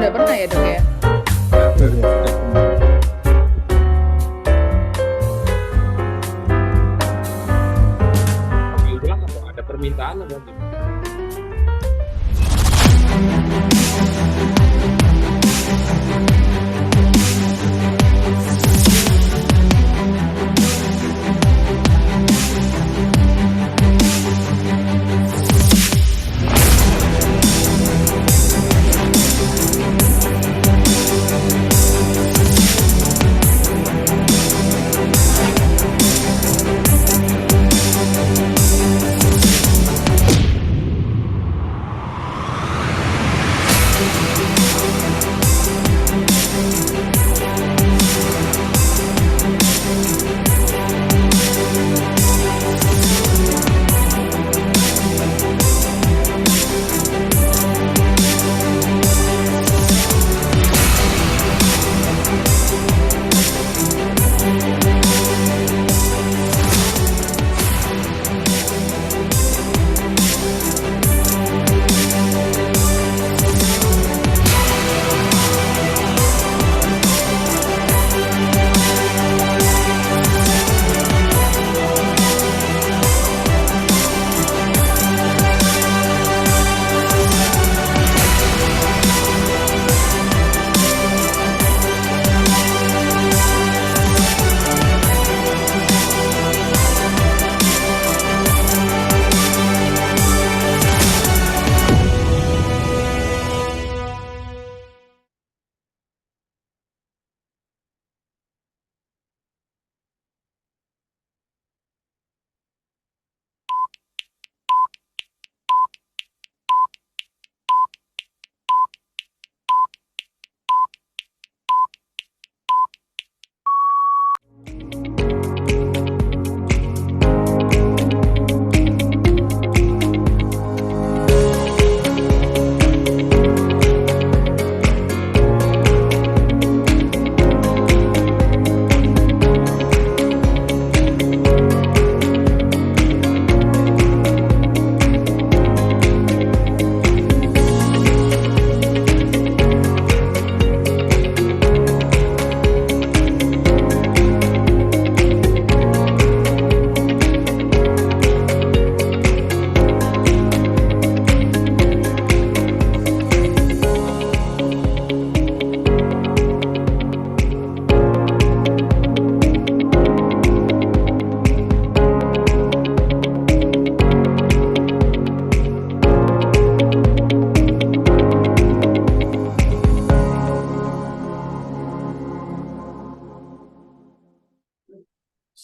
sudah pernah ya dok ya? Iya, sudah pernah. Diulang atau ada permintaan atau gimana?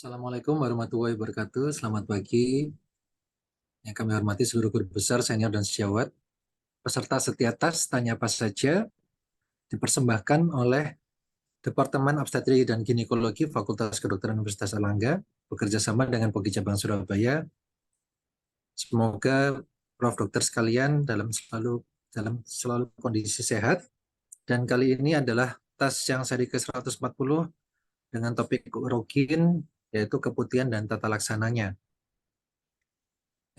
Assalamualaikum warahmatullahi wabarakatuh. Selamat pagi. Yang kami hormati seluruh guru besar, senior, dan sejawat. Peserta setia tas tanya apa saja dipersembahkan oleh Departemen Obstetri dan Ginekologi Fakultas Kedokteran Universitas Erlangga bekerja sama dengan POGI Cabang Surabaya. Semoga Prof. Dokter sekalian dalam selalu kondisi sehat. Dan kali ini adalah tas yang seri ke-140 dengan topik urogin, yaitu keputihan dan tata laksananya.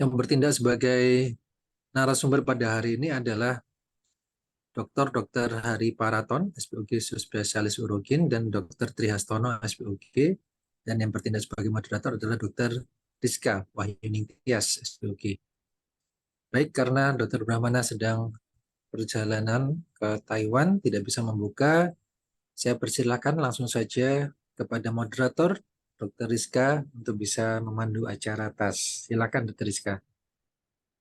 Yang bertindak sebagai narasumber pada hari ini adalah Dr. Hari Paraton, SPOG Spesialis Urogin, dan Dr. Trihastono, SPOG, dan yang bertindak sebagai moderator adalah Dr. Rizka Wahyuning Tias, SPOG. Baik, karena Dr. Brahmana sedang perjalanan ke Taiwan, tidak bisa membuka, saya persilakan langsung saja kepada moderator, Dr. Rizka, untuk bisa memandu acara tas. Silakan, Dr. Rizka.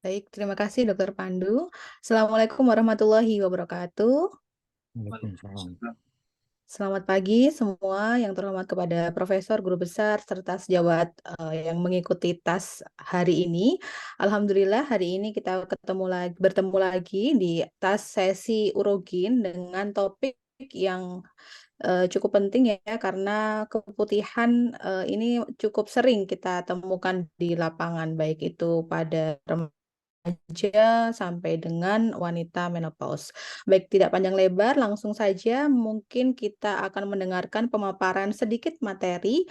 Baik, terima kasih Dokter Pandu. Assalamualaikum warahmatullahi wabarakatuh. Waalaikumsalam. Selamat pagi semua yang terhormat kepada Profesor, Guru Besar, serta sejawat yang mengikuti tas hari ini. Alhamdulillah hari ini kita bertemu lagi di tas sesi urogin dengan topik yang cukup penting ya karena keputihan ini cukup sering kita temukan di lapangan baik itu pada remaja sampai dengan wanita menopause. Baik, tidak panjang lebar, langsung saja mungkin kita akan mendengarkan pemaparan sedikit materi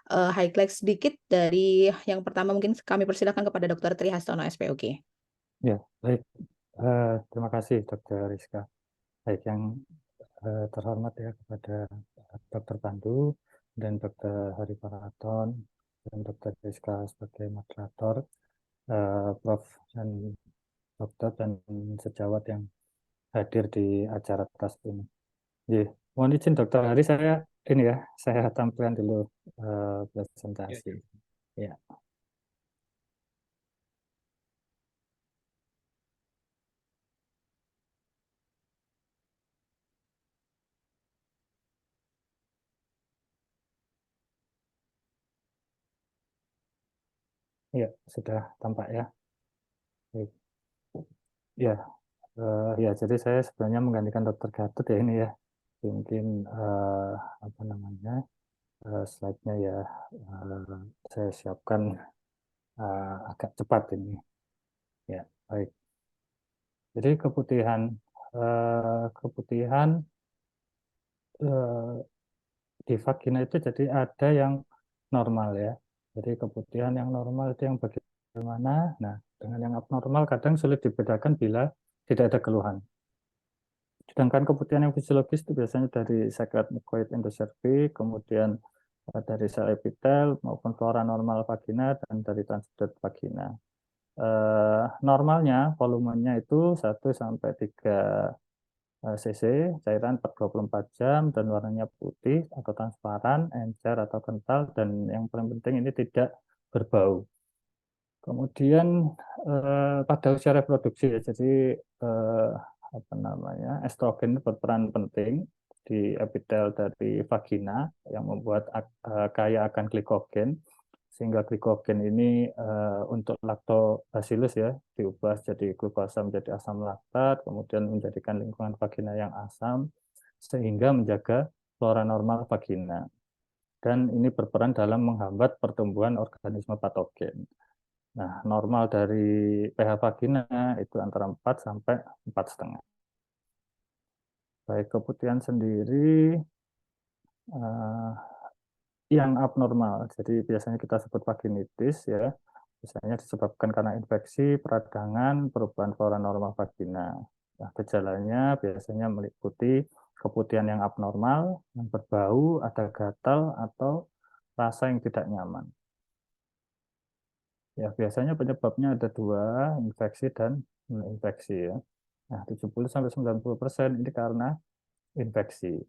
highlight sedikit dari yang pertama mungkin kami persilakan kepada Dr. Trihastono SPOG. Ya, baik. Terima kasih, Dr. Rizka. Baik yang terhormat ya kepada Dr. Pandu dan Dr. Hari Paraton dan Dr. Rizka sebagai moderator, Prof. dan Dokter dan sejawat yang hadir di acara tas ini. Jadi, mohon izin Dokter Hari, saya tampilkan dulu presentasi. Ya. Ya, sudah tampak ya. Baik. Ya, ya, jadi saya sebenarnya menggantikan Dokter Gatot ya ini ya. Mungkin apa namanya slide-nya ya saya siapkan agak cepat ini. Ya, baik. Jadi keputihan di vagina itu jadi ada yang normal ya. Jadi keputihan yang normal itu yang bagaimana? Nah, dengan yang abnormal kadang sulit dibedakan bila tidak ada keluhan. Sedangkan keputihan yang fisiologis itu biasanya dari secret mucoid endocervix, kemudian dari sel epitel maupun flora normal vagina dan dari transduct vagina. Normalnya volumenya itu 1 sampai 3 cc, cairan per 24 jam dan warnanya putih atau transparan, encer atau kental dan yang paling penting ini tidak berbau. Kemudian pada usia reproduksi ya, jadi apa namanya estrogen berperan penting di epitel dari vagina yang membuat kaya akan glikogen sehingga glikogen ini untuk lactobacillus ya diubah jadi glukosa menjadi asam laktat kemudian menjadikan lingkungan vagina yang asam sehingga menjaga flora normal vagina dan ini berperan dalam menghambat pertumbuhan organisme patogen. Nah, normal dari pH vagina itu antara 4 sampai 4,5. Baik, keputihan sendiri yang abnormal. Jadi biasanya kita sebut vaginitis ya. Biasanya disebabkan karena infeksi, peradangan, perubahan flora normal vagina. Nah, gejalanya biasanya meliputi keputihan yang abnormal, yang berbau, ada gatal atau rasa yang tidak nyaman. Ya, biasanya penyebabnya ada 2, infeksi dan non-infeksi ya. Nah, 70-90% ini karena infeksi.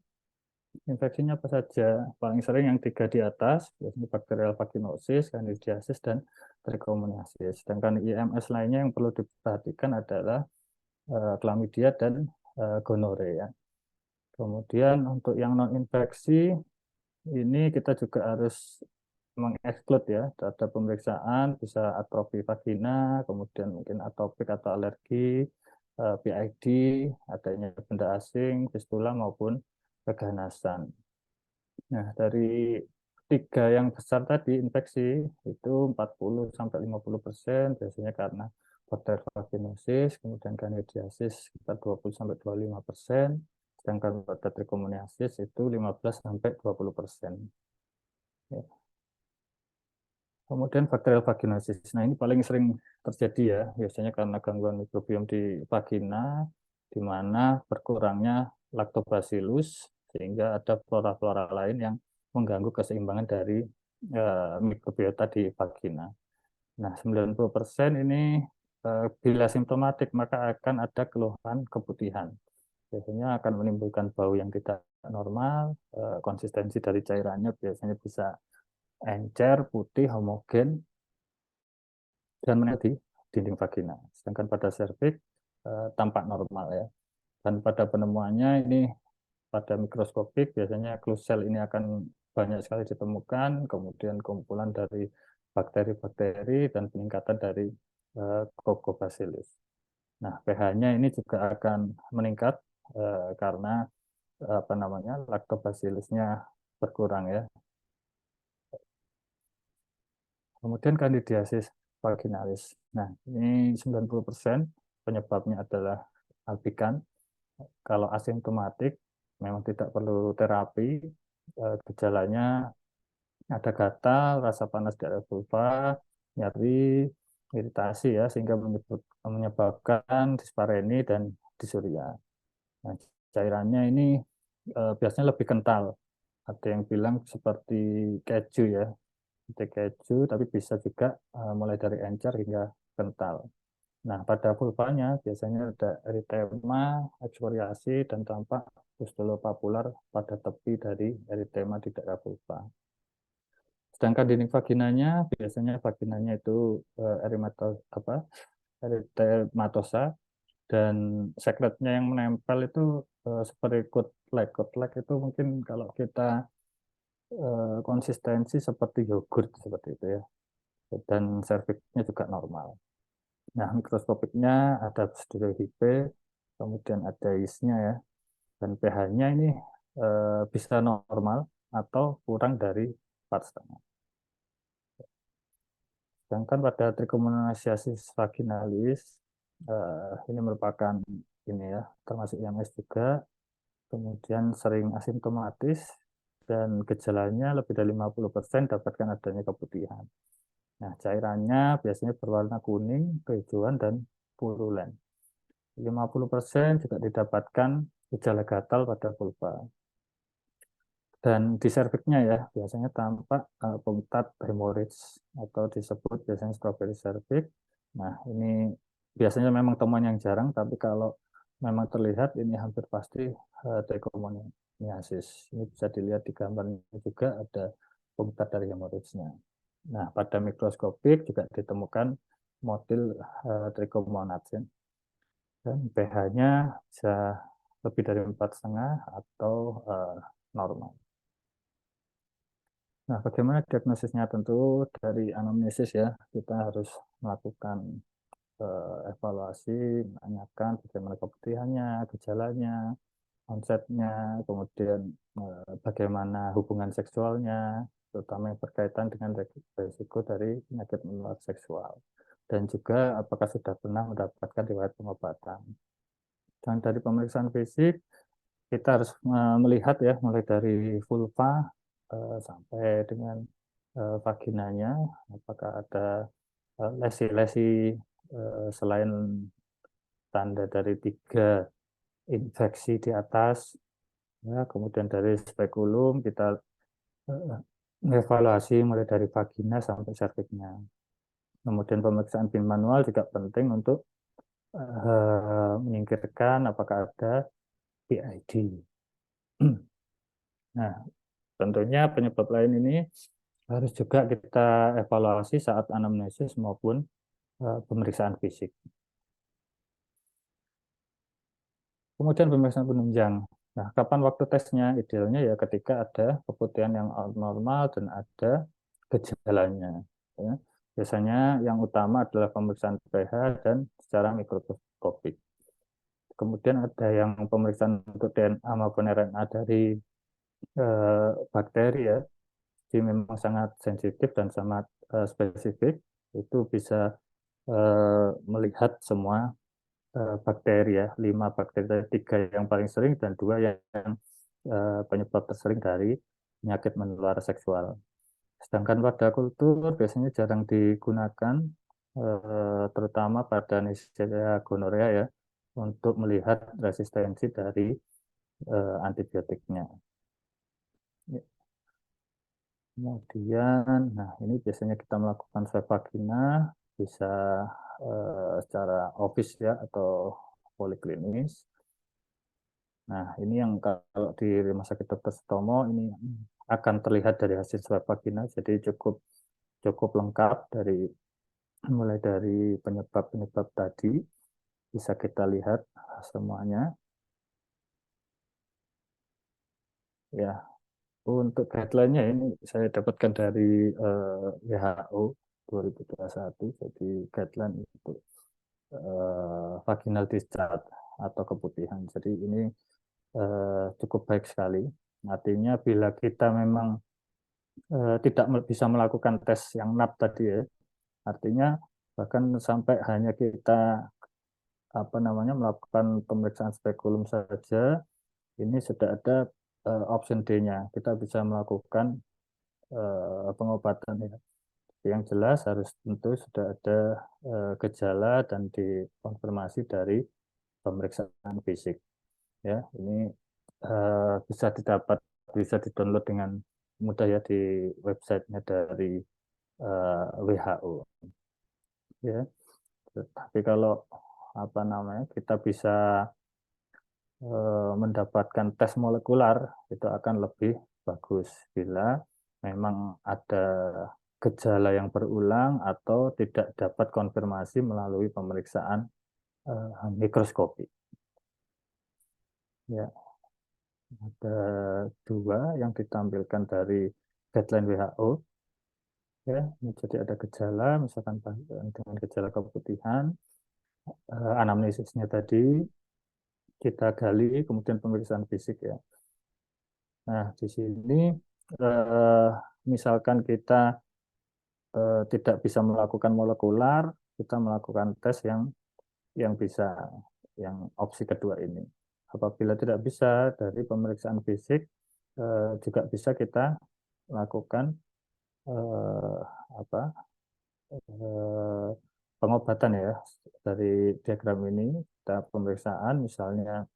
Infeksinya apa saja? Paling sering yang 3 di atas, biasanya bakterial vaginosis, candidiasis, dan trichomoniasis. Sedangkan IMS lainnya yang perlu diperhatikan adalah chlamydia dan gonorrhea. Kemudian untuk yang non-infeksi, ini kita juga harus mengeksklud ya, ada pemeriksaan bisa atrofi vagina, kemudian mungkin atopik atau alergi, PID, adanya benda asing, fistula maupun keganasan. Nah, dari 3 yang besar tadi infeksi itu 40-50% biasanya karena bakteri vaginosis, kemudian candidiasis sekitar 20-25%, sedangkan pada trichomoniasis itu 15-20%. Ya. Kemudian bakterial vaginosis. Nah, ini paling sering terjadi ya, biasanya karena gangguan mikrobiom di vagina, di mana berkurangnya lactobacillus, sehingga ada flora-flora lain yang mengganggu keseimbangan dari mikrobiota di vagina. Nah, 90% ini bila simptomatik, maka akan ada keluhan keputihan. Biasanya akan menimbulkan bau yang tidak normal, konsistensi dari cairannya biasanya bisa encer, putih, homogen, dan menjadi dinding vagina. Sedangkan pada serviks tampak normal ya. Dan pada penemuannya ini pada mikroskopik biasanya klusel ini akan banyak sekali ditemukan, kemudian kumpulan dari bakteri-bakteri dan peningkatan dari Coccobacillus. Nah, pH-nya ini juga akan meningkat karena apa namanya lactobacillusnya berkurang ya. Kemudian candidiasis vaginalis. Nah, ini 90% penyebabnya adalah albikan. Kalau asimptomatik, memang tidak perlu terapi. Gejalanya ada gatal, rasa panas di area vulva, nyeri, iritasi ya, sehingga menyebabkan dispareni dan disuria. Nah, cairannya ini biasanya lebih kental. Ada yang bilang seperti keju ya, seperti keju, tapi bisa juga mulai dari encer hingga kental. Nah, pada vulvanya biasanya ada eritema, ekskoriasi, dan tampak pustulopapular pada tepi dari eritema di daerah vulva. Sedangkan dinding vaginanya, biasanya vaginanya itu eritematosa, dan sekretnya yang menempel itu seperti kutlek. Kutlek itu mungkin kalau kita konsistensi seperti yogurt seperti itu ya. Dan serviksnya juga normal. Nah, mikroskopiknya ada stereotype, kemudian ada yeast-nya ya, dan pH-nya ini bisa normal atau kurang dari 4,5. Sedangkan pada trichomonasiasis vaginalis, ini merupakan ini ya, termasuk IMS juga, kemudian sering asimptomatis, dan gejalanya lebih dari 50% dapatkan adanya keputihan. Nah, cairannya biasanya berwarna kuning, kehiduan, dan purulen. 50% juga didapatkan gejala gatal pada vulva. Dan di serviksnya ya, biasanya tampak punctat hemorrhage atau disebut biasanya strawberry cervix. Nah, ini biasanya memang temuan yang jarang, tapi kalau memang terlihat ini hampir pasti trichomoniasis. Ini bisa dilihat di gambarnya juga ada punctat dari hemorrhage-nya. Nah, pada mikroskopik juga ditemukan motil trichomonasin. Dan pH-nya bisa lebih dari 4,5 atau normal. Nah, bagaimana diagnosisnya? Tentu dari anamnesis ya, kita harus melakukan evaluasi, menanyakan bagaimana keputihannya, gejalanya, onsetnya, kemudian bagaimana hubungan seksualnya, terutama yang berkaitan dengan risiko dari penyakit menular seksual. Dan juga apakah sudah pernah mendapatkan riwayat pengobatan. Dan dari pemeriksaan fisik, kita harus melihat ya, mulai dari vulva sampai dengan vaginanya, apakah ada lesi-lesi selain tanda dari 3 infeksi di atas, ya, kemudian dari spekulum kita evaluasi mulai dari vagina sampai serviksnya. Kemudian pemeriksaan bin manual juga penting untuk menyingkirkan apakah ada PID. Nah, tentunya penyebab lain ini harus juga kita evaluasi saat anamnesis maupun pemeriksaan fisik. Kemudian pemeriksaan penunjang. Nah, kapan waktu tesnya? Idealnya ya ketika ada keputihan yang abnormal dan ada gejalanya. Ya. Biasanya yang utama adalah pemeriksaan pH dan secara mikroskopik. Kemudian ada yang pemeriksaan untuk DNA maupun RNA dari bakteri ya. Jadi memang sangat sensitif dan sangat spesifik. Itu bisa melihat semua bakteri ya, 5 bakteri, 3 yang paling sering dan 2 yang penyebab tersering dari penyakit menular seksual. Sedangkan pada kultur biasanya jarang digunakan, terutama pada Neisseria gonorrhea ya, untuk melihat resistensi dari antibiotiknya. Kemudian, nah ini biasanya kita melakukan swab vagina, bisa secara office ya atau poliklinis. Nah ini yang kalau di Rumah Sakit Dr. Sutomo ini akan terlihat dari hasil swab vagina, jadi cukup lengkap dari mulai dari penyebab-penyebab tadi bisa kita lihat semuanya. Ya, untuk guideline-nya ini saya dapatkan dari WHO 2021, jadi guideline untuk vaginal discharge atau keputihan. Jadi ini cukup baik sekali. Artinya bila kita memang tidak bisa melakukan tes yang NAP tadi ya, artinya bahkan sampai hanya kita melakukan pemeriksaan spekulum saja, ini sudah ada option D-nya. Kita bisa melakukan pengobatan ya. Yang jelas harus tentu sudah ada gejala dan dikonfirmasi dari pemeriksaan fisik. ya. Ini bisa didapat, bisa didownload dengan mudah ya di websitenya dari WHO. Ya, tapi kalau apa namanya kita bisa mendapatkan tes molekular itu akan lebih bagus bila memang ada gejala yang berulang atau tidak dapat konfirmasi melalui pemeriksaan mikroskopik. Ya, ada dua yang ditampilkan dari guideline WHO. Ya, jadi ada gejala, misalkan dengan gejala keputihan, anamnesisnya tadi kita gali, kemudian pemeriksaan fisik ya. Nah, di sini misalkan kita tidak bisa melakukan molekular, kita melakukan tes yang bisa, yang opsi kedua ini. Apabila tidak bisa dari pemeriksaan fisik, juga bisa kita lakukan eh, apa eh, pengobatan ya. Dari diagram ini kita pemeriksaan, misalnya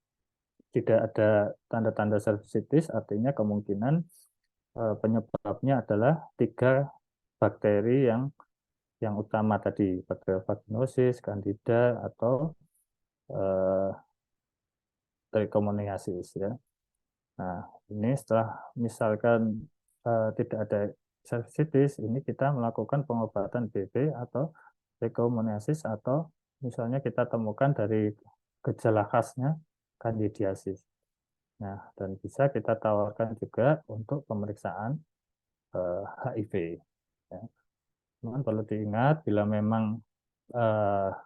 tidak ada tanda-tanda cervicitis, artinya kemungkinan penyebabnya adalah 3 bakteri yang utama tadi, bakteri vaginosis, candida, atau eh, trichomoniasis ya. Nah, ini setelah misalkan tidak ada cervicitis, ini kita melakukan pengobatan BB atau trichomoniasis, atau misalnya kita temukan dari gejala khasnya candidiasis. Nah, dan bisa kita tawarkan juga untuk pemeriksaan HIV. Ya. Cuman perlu diingat, bila memang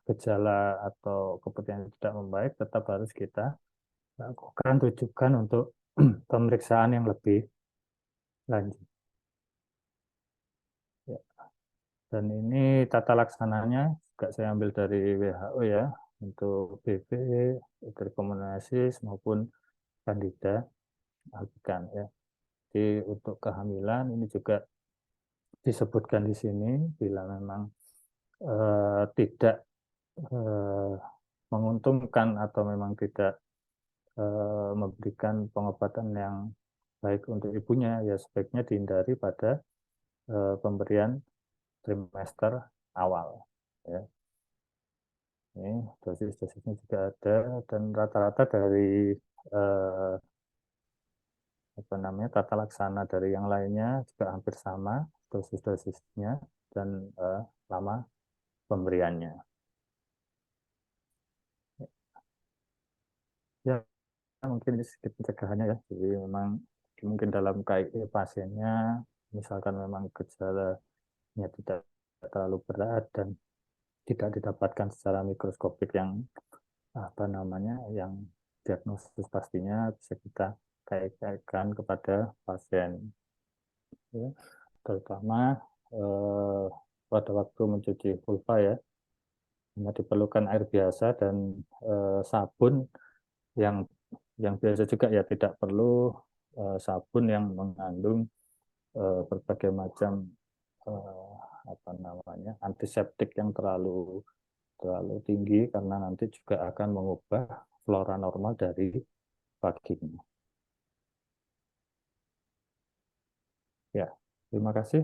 gejala atau keputihan tidak membaik, tetap harus kita lakukan rujukan untuk pemeriksaan yang lebih lanjut. Ya. Dan ini tata laksananya juga saya ambil dari WHO ya, untuk BB, trichomoniasis maupun candida albicans ya. Jadi untuk kehamilan ini juga disebutkan di sini, bila memang tidak eh, menguntungkan atau memang tidak memberikan pengobatan yang baik untuk ibunya, ya sebaiknya dihindari pada pemberian trimester awal. Ya. Ini dosis-dosisnya juga ada, dan rata-rata dari eh, apa namanya tata laksana dari yang lainnya juga hampir sama dosis-dosisnya dan lama pemberiannya. Ya, mungkin ini sedikit pencegahannya ya. Jadi memang mungkin dalam KIE pasiennya, misalkan memang gejalanya tidak terlalu berat dan tidak didapatkan secara mikroskopik yang apa namanya, yang diagnosis pastinya, bisa kita kaitkan kepada pasien. Ya, terutama eh, pada waktu mencuci vulva ya, hanya diperlukan air biasa dan sabun yang biasa juga ya, tidak perlu sabun yang mengandung berbagai macam eh, apa namanya antiseptik yang terlalu terlalu tinggi, karena nanti juga akan mengubah flora normal dari vagina. Ya, terima kasih.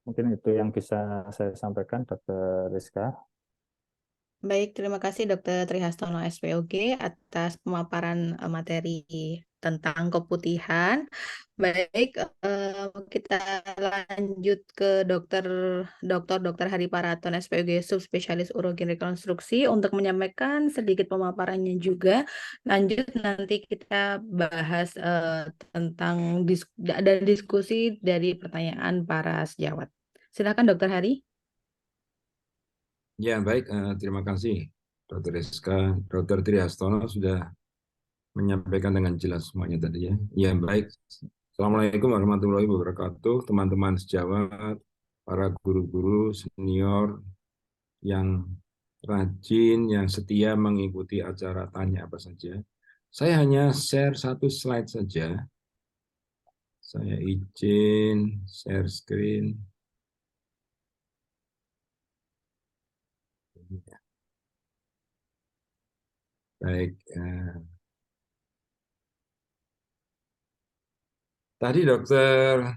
Mungkin itu yang bisa saya sampaikan, Dr. Rizka. Baik, terima kasih Dr. Trihastono SPOG atas pemaparan materi tentang keputihan. Baik, kita lanjut ke Dr. Hari Paraton SPOG subspesialis urologi rekonstruksi untuk menyampaikan sedikit pemaparannya juga. Lanjut nanti kita bahas tentang dan diskusi dari pertanyaan para sejawat. Silakan Dr. Hari. Ya, baik. Terima kasih, Dr. Rizka. Dr. Trihastono sudah menyampaikan dengan jelas semuanya tadi ya. Ya, baik. Assalamualaikum warahmatullahi wabarakatuh, teman-teman sejawat, para guru-guru senior yang rajin, yang setia mengikuti acara Tanya Apa Saja. Saya hanya share satu slide saja. Saya izin share screen. Baik, Tadi Dokter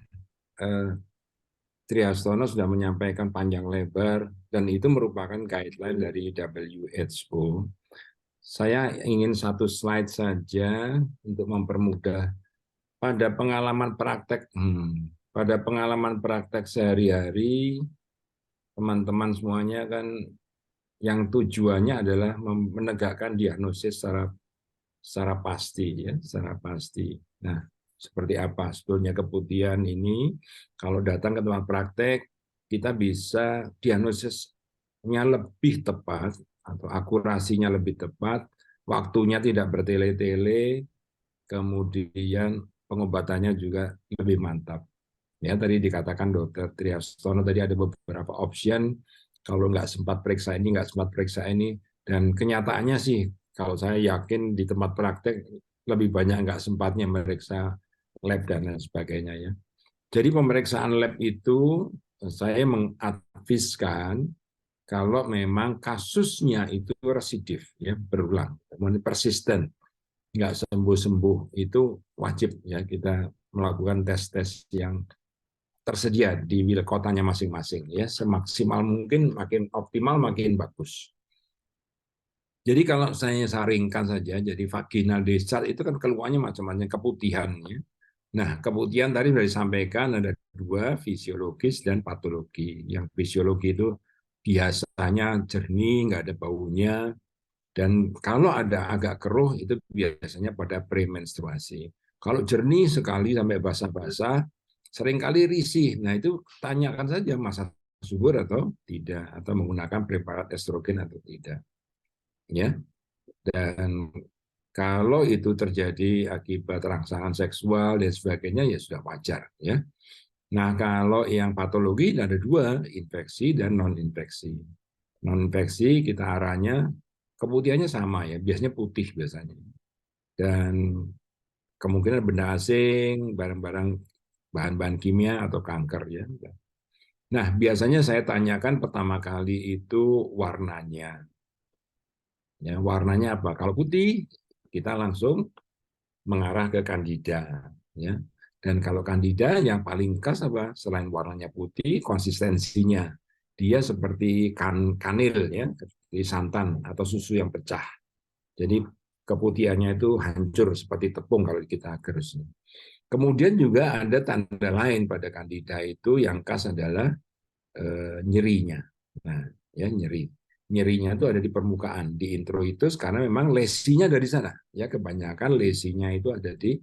Triastono sudah menyampaikan panjang lebar, dan itu merupakan guideline dari WHO. Saya ingin satu slide saja untuk mempermudah. Pada pengalaman praktek sehari-hari, teman-teman semuanya kan yang tujuannya adalah menegakkan diagnosis secara pasti, ya, secara pasti. Nah, seperti apa sebetulnya keputihan ini? Kalau datang ke tempat praktek, kita bisa diagnosisnya lebih tepat atau akurasinya lebih tepat, waktunya tidak bertele-tele, kemudian pengobatannya juga lebih mantap. Ya, tadi dikatakan Dokter Triastono tadi ada beberapa option, kalau nggak sempat periksa ini, nggak sempat periksa ini, dan kenyataannya sih, kalau saya yakin di tempat praktek lebih banyak nggak sempatnya meriksa lab dan lain sebagainya ya. Jadi pemeriksaan lab itu saya mengadviskan kalau memang kasusnya itu residif, ya, berulang, kemudian persisten, nggak sembuh-sembuh, itu wajib ya kita melakukan tes-tes yang tersedia di wilayah kotanya masing-masing, ya, semaksimal mungkin, makin optimal makin bagus. Jadi kalau saya saringkan saja, jadi vaginal discharge itu kan keluarnya macam-macam keputihan, ya. Nah, keputihan tadi sudah disampaikan ada dua, fisiologis dan patologi. Yang fisiologi itu biasanya jernih, nggak ada baunya, dan kalau ada agak keruh itu biasanya pada premenstruasi. Kalau jernih sekali sampai basah-basah, seringkali risih. Nah, itu tanyakan saja masa subur atau tidak, atau menggunakan preparat estrogen atau tidak. Ya. Dan kalau itu terjadi akibat rangsangan seksual dan sebagainya, ya sudah wajar. Ya. Nah, kalau yang patologi ada dua, infeksi dan non-infeksi. Non-infeksi kita arahnya keputihannya sama ya, biasanya putih biasanya. Dan kemungkinan benda asing, barang-barang bahan-bahan kimia atau kanker ya. Nah, biasanya saya tanyakan pertama kali itu warnanya. Ya, warnanya apa? Kalau putih, kita langsung mengarah ke Candida ya. Dan kalau Candida yang paling khas apa? Selain warnanya putih, konsistensinya. Dia seperti kanil ya, seperti santan atau susu yang pecah. Jadi keputihannya itu hancur seperti tepung kalau kita gerus. Kemudian juga ada tanda lain pada Candida itu, yang khas adalah nyerinya. Nah, ya nyeri. Nyerinya itu ada di permukaan, di introitus, karena memang lesinya dari sana. Ya, kebanyakan lesinya itu ada di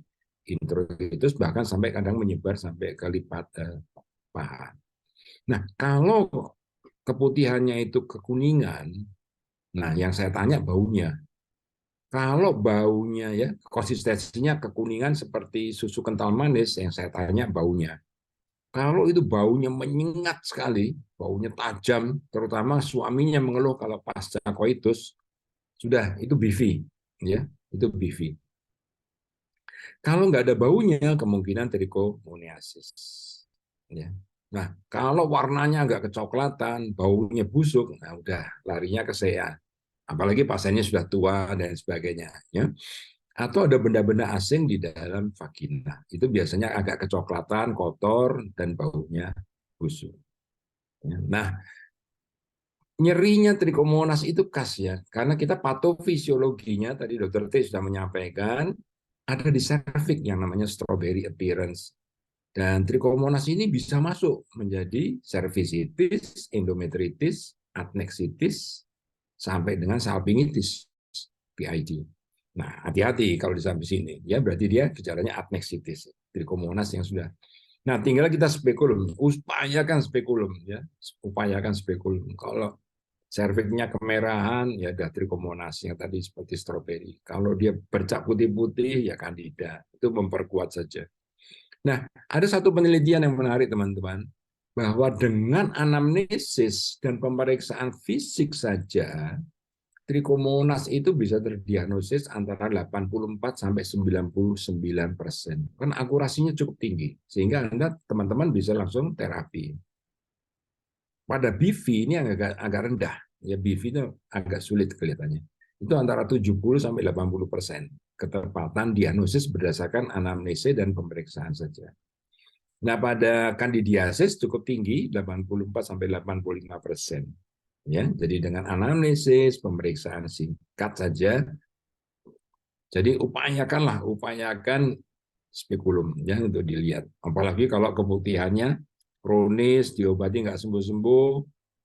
introitus, bahkan sampai kadang menyebar sampai ke lipat paha. Nah, kalau keputihannya itu kekuningan, nah yang saya tanya baunya. Kalau baunya ya konsistensinya kekuningan seperti susu kental manis, yang saya tanya baunya. Kalau itu baunya menyengat sekali, baunya tajam, terutama suaminya mengeluh kalau pasca koitus, sudah itu BV, ya itu BV. Kalau nggak ada baunya, kemungkinan trichomoniasis. Ya. Nah, kalau warnanya agak kecoklatan, baunya busuk, nah udah larinya ke CA. Apalagi pasiennya sudah tua dan sebagainya. Ya. Atau ada benda-benda asing di dalam vagina. Itu biasanya agak kecoklatan, kotor, dan baunya busuk. Nah, nyerinya trikomonas itu khas ya, karena kita patofisiologinya, tadi Dr. T sudah menyampaikan, ada di serviks yang namanya strawberry appearance. Dan trikomonas ini bisa masuk menjadi cervicitis, endometritis, adnexitis, sampai dengan salpingitis, PID. Nah, hati-hati kalau sampai sini. Ya, berarti dia gejalanya adnexitis, trikomonas yang sudah. Nah, tinggal kita spekulum, upayakan spekulum ya, upayakan spekulum. Kalau serviksnya kemerahan, ya ada trikomonas yang tadi seperti stroberi. Kalau dia bercak putih-putih, ya Candida. Itu memperkuat saja. Nah, ada satu penelitian yang menarik teman-teman, bahwa dengan anamnesis dan pemeriksaan fisik saja, trikomonas itu bisa terdiagnosis antara 84 sampai 99%. Kan akurasinya cukup tinggi, sehingga Anda teman-teman bisa langsung terapi. Pada BV ini agak rendah, ya BV itu agak sulit kelihatannya. Itu antara 70 sampai 80%. ketepatan diagnosis berdasarkan anamnesa dan pemeriksaan saja. Nah, pada kandidiasis cukup tinggi, 84-85%. Ya, jadi dengan anamnesis, pemeriksaan singkat saja. Jadi upayakan spekulum ya untuk dilihat. Apalagi kalau keputihannya kronis, diobati nggak sembuh-sembuh,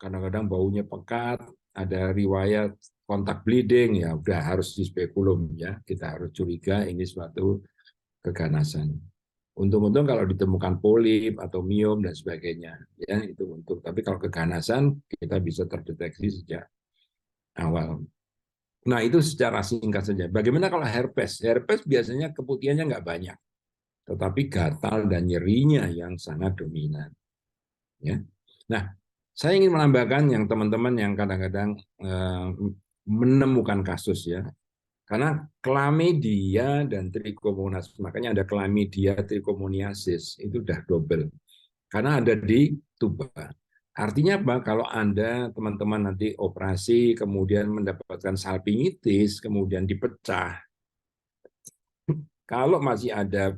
kadang-kadang baunya pekat, ada riwayat kontak bleeding, ya udah harus di spekulum ya. Kita harus curiga ini suatu keganasan. Untung-untung kalau ditemukan polip atau miom dan sebagainya, ya itu untung. Tapi kalau keganasan kita bisa terdeteksi sejak awal. Nah itu secara singkat saja. Bagaimana kalau herpes? Herpes biasanya keputihannya nggak banyak, tetapi gatal dan nyerinya yang sangat dominan. Ya. Nah, saya ingin menambahkan yang teman-teman yang kadang-kadang menemukan kasus ya. Karena klamidia dan trichomonas, makanya ada klamidia trichomoniasis, itu udah double. Karena ada di tuba. Artinya apa? Kalau Anda, teman-teman nanti operasi, kemudian mendapatkan salpingitis, kemudian dipecah, kalau masih ada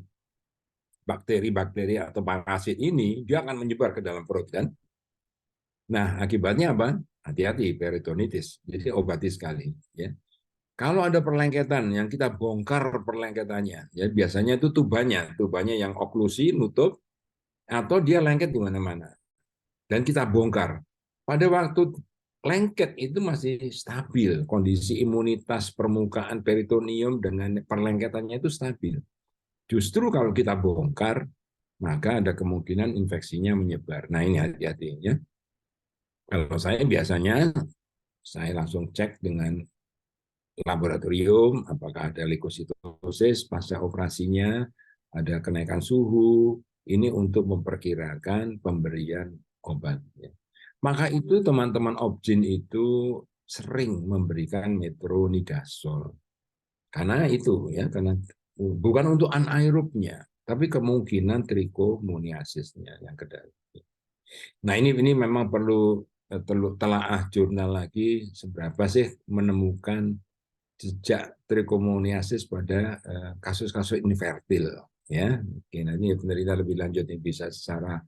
bakteri-bakteri atau parasit ini, dia akan menyebar ke dalam perut kan. Nah, akibatnya apa? Hati-hati, peritonitis. Jadi obati sekali. Ya. Kalau ada perlengketan yang kita bongkar perlengketannya, ya biasanya itu tubanya yang oklusi, nutup, atau dia lengket di mana-mana. Dan kita bongkar. Pada waktu lengket itu masih stabil, kondisi imunitas permukaan peritoneum dengan perlengketannya itu stabil. Justru kalau kita bongkar, maka ada kemungkinan infeksinya menyebar. Nah ini hati-hati ya. Kalau saya biasanya, saya langsung cek dengan laboratorium, apakah ada leukositosis pasca operasinya, ada kenaikan suhu, ini untuk memperkirakan pemberian obat. Maka itu teman-teman Opjin itu sering memberikan metronidazol. Karena itu ya, karena bukan untuk anaerobnya, tapi kemungkinan trichomoniasisnya yang kedua. Nah ini memang perlu telaah jurnal lagi seberapa sih menemukan jejak trichomoniasis pada kasus-kasus infertil ya. Mungkin nanti penelitian lebih lanjut ini bisa secara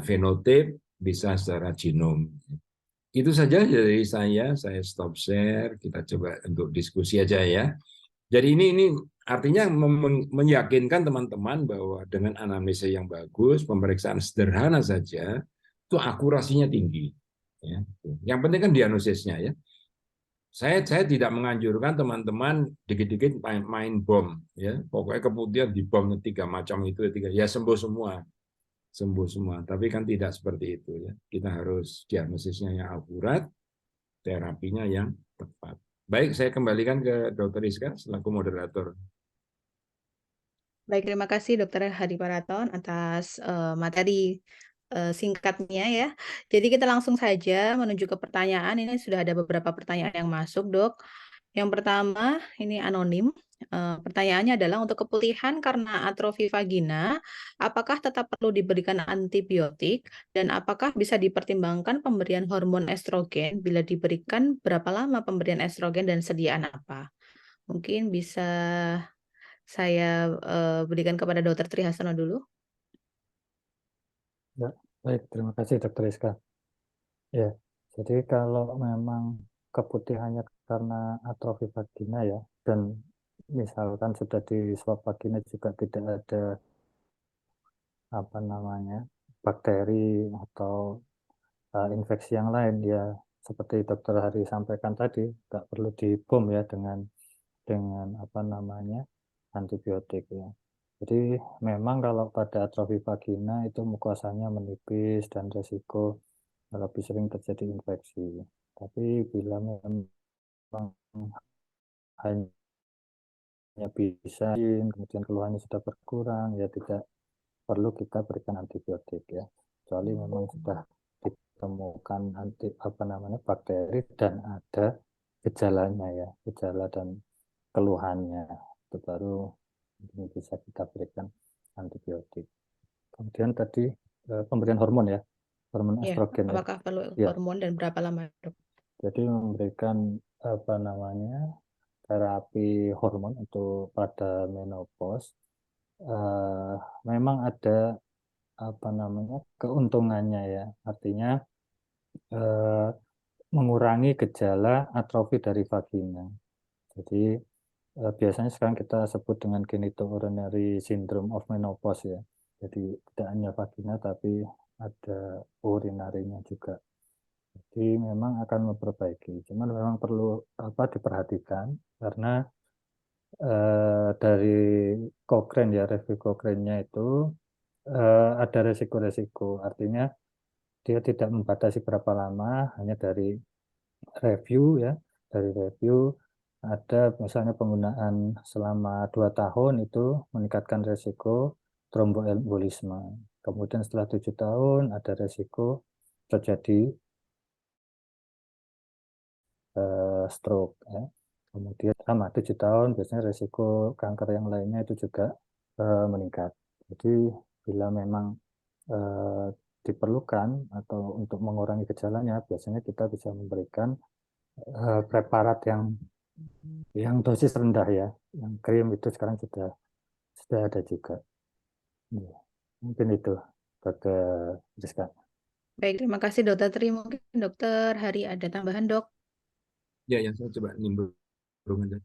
fenotip, bisa secara genom. Itu saja dari saya stop share, kita coba untuk diskusi aja ya. Jadi ini artinya meyakinkan teman-teman bahwa dengan anamnesa yang bagus, pemeriksaan sederhana saja, itu akurasinya tinggi. Ya. Yang penting kan diagnosisnya ya. Saya tidak menganjurkan teman-teman dikit-dikit main bom ya. Pokoknya kemudian di bom 3 macam itu ya sembuh semua. Tapi kan tidak seperti itu ya. Kita harus diagnosisnya yang akurat, terapinya yang tepat. Baik, saya kembalikan ke Dr. Rizka selaku moderator. Baik, terima kasih Dr. Hadi Paraton atas materi singkatnya ya. Jadi kita langsung saja menuju ke pertanyaan. Ini sudah ada beberapa pertanyaan yang masuk, Dok. Yang pertama, ini anonim. Pertanyaannya adalah untuk keputihan karena atrofi vagina, apakah tetap perlu diberikan antibiotik dan apakah bisa dipertimbangkan pemberian hormon estrogen? Bila diberikan, berapa lama pemberian estrogen dan sediaan apa? Mungkin bisa saya berikan kepada Dr. Trihasono dulu. Ya, baik, terima kasih Dr. Rizka. Ya, jadi kalau memang keputihannya karena atrofi vagina ya, dan misalkan sudah di swab vagina juga tidak ada bakteri atau infeksi yang lain ya, seperti Dr. Hari sampaikan tadi, nggak perlu dibom ya dengan antibiotik ya. Jadi memang kalau pada atrofi vagina itu mukosanya menipis dan resiko lebih sering terjadi infeksi. Tapi bila memang hanya bisa, kemudian keluhannya sudah berkurang, ya tidak perlu kita berikan antibiotik ya. Kecuali memang sudah ditemukan bakteri dan ada gejalanya ya, gejala dan keluhannya, itu baru ini bisa kita berikan antibiotik. Kemudian tadi pemberian hormon ya, hormon Ya, estrogen ya. apakah perlu Ya. hormon dan berapa lama, Dok? Jadi memberikan terapi hormon untuk pada menopause, memang ada apa namanya keuntungannya ya, artinya mengurangi gejala atrofi dari vagina. Jadi biasanya sekarang kita sebut dengan genitourinary syndrome of menopause ya. Jadi tidak hanya vagina tapi ada urinarinya juga. Jadi memang akan memperbaiki. Cuman memang perlu diperhatikan karena dari Cochrane ya, review Cochrane-nya itu ada resiko-resiko. Artinya dia tidak membatasi berapa lama, hanya dari review ya. Dari review ada misalnya penggunaan selama 2 tahun itu meningkatkan resiko tromboembolisme. Kemudian setelah 7 tahun ada resiko terjadi stroke ya. Kemudian selama 7 tahun biasanya resiko kanker yang lainnya itu juga meningkat. Jadi bila memang diperlukan atau untuk mengurangi gejalanya, biasanya kita bisa memberikan preparat yang dosis rendah ya, yang krim itu sekarang sudah ada juga. Ya, mungkin itu Dokter Rizka. Baik, terima kasih Dokter Tri. Mungkin Dokter Hari ada tambahan, Dok? Ya, yang saya coba nimbrung aja.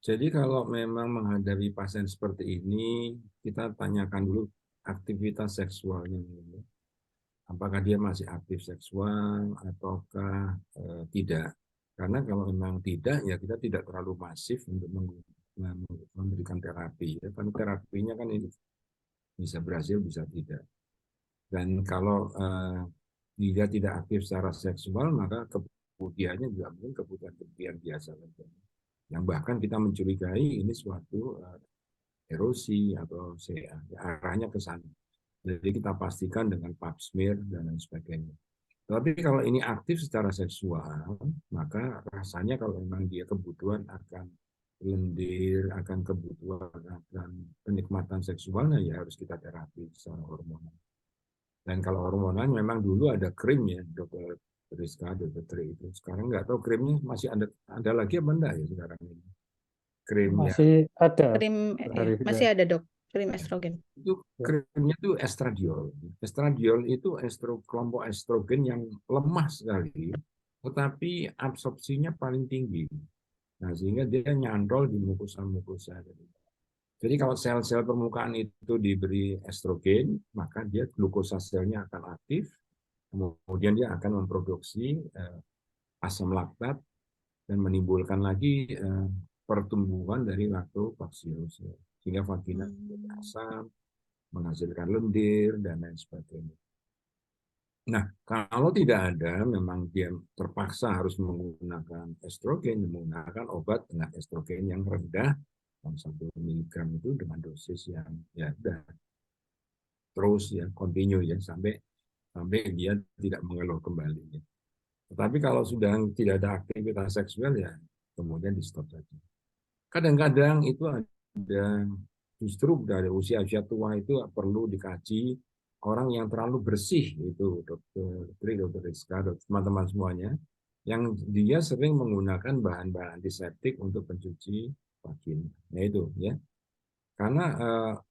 Jadi kalau memang menghadapi pasien seperti ini, kita tanyakan dulu aktivitas seksualnya. Apakah dia masih aktif seksual ataukah tidak. Karena kalau memang tidak, ya kita tidak terlalu masif untuk memberikan terapi. Ya, karena terapinya kan ini bisa berhasil, bisa tidak. Dan kalau dia tidak aktif secara seksual, maka kebutuhannya juga mungkin kebutuhan biasa. Yang bahkan kita mencurigai ini suatu erosi atau arahnya ke sana. Jadi kita pastikan dengan pap smear dan lain sebagainya. Tapi kalau ini aktif secara seksual, maka rasanya kalau memang dia kebutuhan akan lendir, akan kebutuhan akan penikmatan seksualnya, ya harus kita terapi secara hormonal. Dan kalau hormonal memang dulu ada krim ya, Dokter Rizka, Dokter Tri itu. Sekarang nggak tahu krimnya masih ada lagi apa enggak ya sekarang ini. Krimnya Masih ada Krim masih ada, Dok, krim estrogen. itu krimnya itu estradiol. Estradiol itu kelompok estrogen yang lemah sekali, tetapi absorpsinya paling tinggi. Nah, sehingga dia nyantol di mukosa-mukosa. Jadi kalau sel-sel permukaan itu diberi estrogen, maka dia glukosa selnya akan aktif, kemudian dia akan memproduksi asam laktat dan menimbulkan lagi pertumbuhan dari lactobacillus, sehingga vagina menjadi asam, menghasilkan lendir dan lain sebagainya. Nah, kalau tidak ada, memang dia terpaksa harus menggunakan estrogen, menggunakan obat dengan estrogen yang rendah, 1 miligram itu dengan dosis yang ya udah terus ya continue ya sampai dia tidak mengeluh kembali. Ya. Tetapi kalau sudah tidak ada aktivitas seksual ya kemudian di stop saja. Kadang-kadang itu ada justru dari usia tua itu perlu dikaji orang yang terlalu bersih itu Dokter Tri, Dokter Rizka, teman-teman semuanya yang dia sering menggunakan bahan-bahan antiseptik untuk pencuci vagina. Nah itu ya. Karena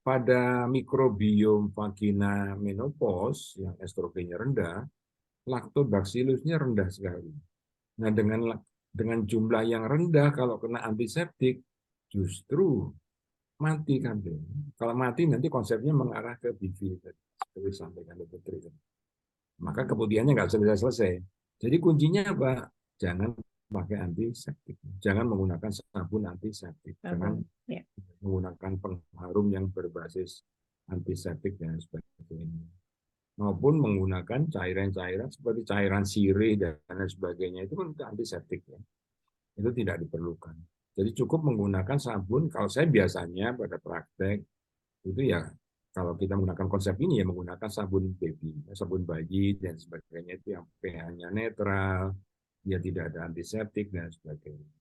pada mikrobiom vagina menopause yang estrogennya rendah, lactobacillusnya rendah sekali. Nah dengan jumlah yang rendah kalau kena antiseptik justru mati kan. Kalau mati nanti konsepnya mengarah ke BV seperti disampaikan Dr. Tri. Maka kemudiannya nggak selesai. Jadi kuncinya apa? Jangan pakai antiseptik. Jangan menggunakan sabun antiseptik. Jangan menggunakan pengharum yang berbasis antiseptik dan sebagainya. Maupun menggunakan cairan-cairan seperti cairan sirih dan lain sebagainya. Itu kan antiseptik ya. Itu tidak diperlukan. Jadi cukup menggunakan sabun. Kalau saya biasanya pada praktek itu ya kalau kita menggunakan konsep ini ya menggunakan sabun baby, sabun bayi dan sebagainya itu yang pH-nya netral, dia tidak ada antiseptik dan sebagainya.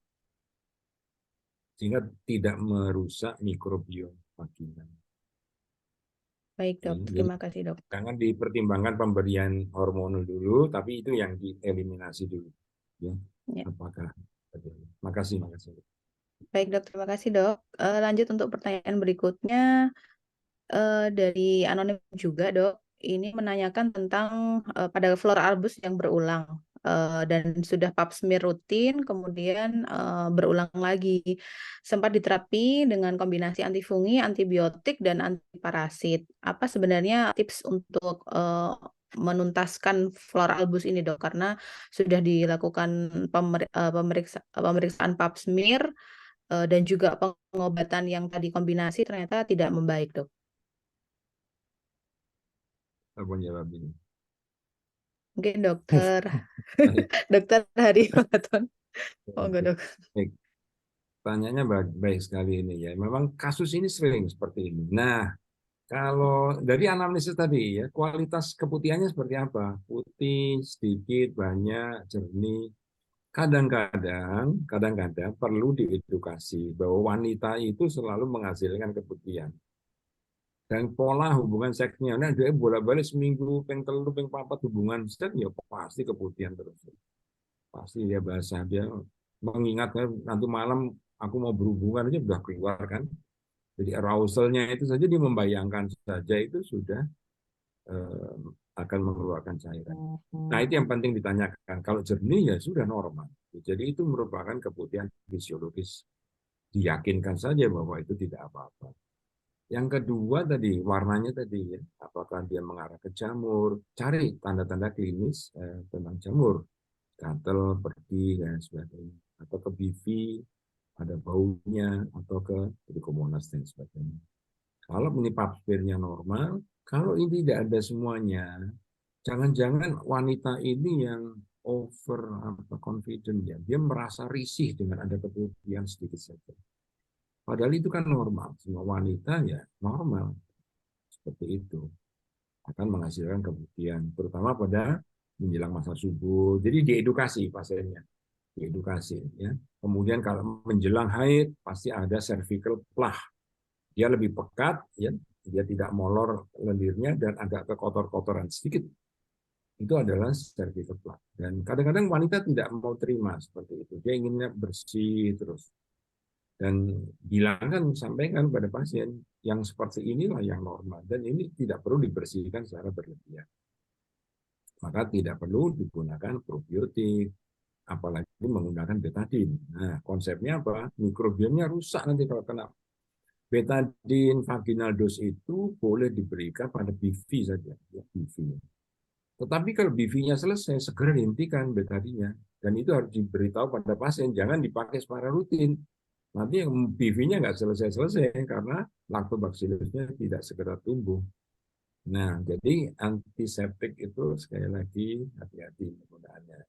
Sehingga tidak merusak mikrobiom vagina. Baik, Dok. Terima kasih, Dok. Jangan dipertimbangkan pemberian hormonal dulu, tapi itu yang dieliminasi dulu. Ya. Apakah? Makasih. Baik dok, terima kasih dok. Lanjut untuk pertanyaan berikutnya dari anonim juga dok. Ini menanyakan tentang pada flora albus yang berulang dan sudah pap smear rutin, kemudian berulang lagi. Sempat diterapi dengan kombinasi antifungi, antibiotik, dan antiparasit. Apa sebenarnya tips untuk menuntaskan flora albus ini dok? Karena sudah dilakukan pemeriksaan pap smear dan juga pengobatan yang tadi kombinasi ternyata tidak membaik dok. Apa jawab ini? Mungkin dokter Baik, dokter Hari Maraton. Oh enggak dok. baik. Tanyanya baik sekali ini ya. Memang kasus ini sering seperti ini. Nah, kalau dari anamnesis tadi ya, kualitas keputihannya seperti apa? Putih, sedikit, banyak, jernih. Kadang-kadang perlu diedukasi bahwa wanita itu selalu menghasilkan keputihan. Dan pola hubungan seksnya, nah dia bolak-balik seminggu, peng telu, peng papat hubungan seks, ya pasti keputihan terus. Pasti dia basah, dia mengingatnya nanti malam aku mau berhubungan aja udah keluar kan. Jadi arausalnya itu saja dia membayangkan saja itu sudah eh, akan mengeluarkan cairan. Nah itu yang penting ditanyakan. Kalau jernih ya sudah normal. Jadi itu merupakan keputihan fisiologis. Diyakinkan saja bahwa itu tidak apa-apa. Yang kedua tadi warnanya tadi ya, apakah dia mengarah ke jamur? Cari tanda-tanda klinis tentang jamur, gatal, pergi dan sebagainya. Atau ke BV, ada baunya, atau ke trichomonas dan sebagainya. Kalau ini pap smear-nya normal, kalau ini tidak ada semuanya, jangan-jangan wanita ini yang over confident ya, dia merasa risih dengan ada keputihan sedikit saja. Padahal itu kan normal, semua wanita ya normal seperti itu akan menghasilkan keputihan, terutama pada menjelang masa subur. Jadi diedukasi pasiennya, diedukasi ya. Kemudian kalau menjelang haid pasti ada cervical plah, dia lebih pekat ya, dia tidak molor lendirnya dan agak kekotor-kotoran sedikit. Itu adalah cervical plah. Dan kadang-kadang wanita tidak mau terima seperti itu, dia inginnya bersih terus. Dan bilangkan, sampaikan pada pasien yang seperti inilah yang normal dan ini tidak perlu dibersihkan secara berlebihan. Maka tidak perlu digunakan probiotik, apalagi menggunakan betadine. Nah, konsepnya apa? Mikrobiomnya rusak nanti kalau kena. Betadine vaginal dose itu boleh diberikan pada BV saja, ya, BV. Tetapi kalau BV-nya selesai, segera dihentikan betadine-nya. Dan itu harus diberitahu pada pasien, jangan dipakai secara rutin. Nanti yang BV-nya nggak selesai-selesai karena lactobacillusnya tidak segera tumbuh. Nah, jadi antiseptik itu sekali lagi hati-hati penggunaannya.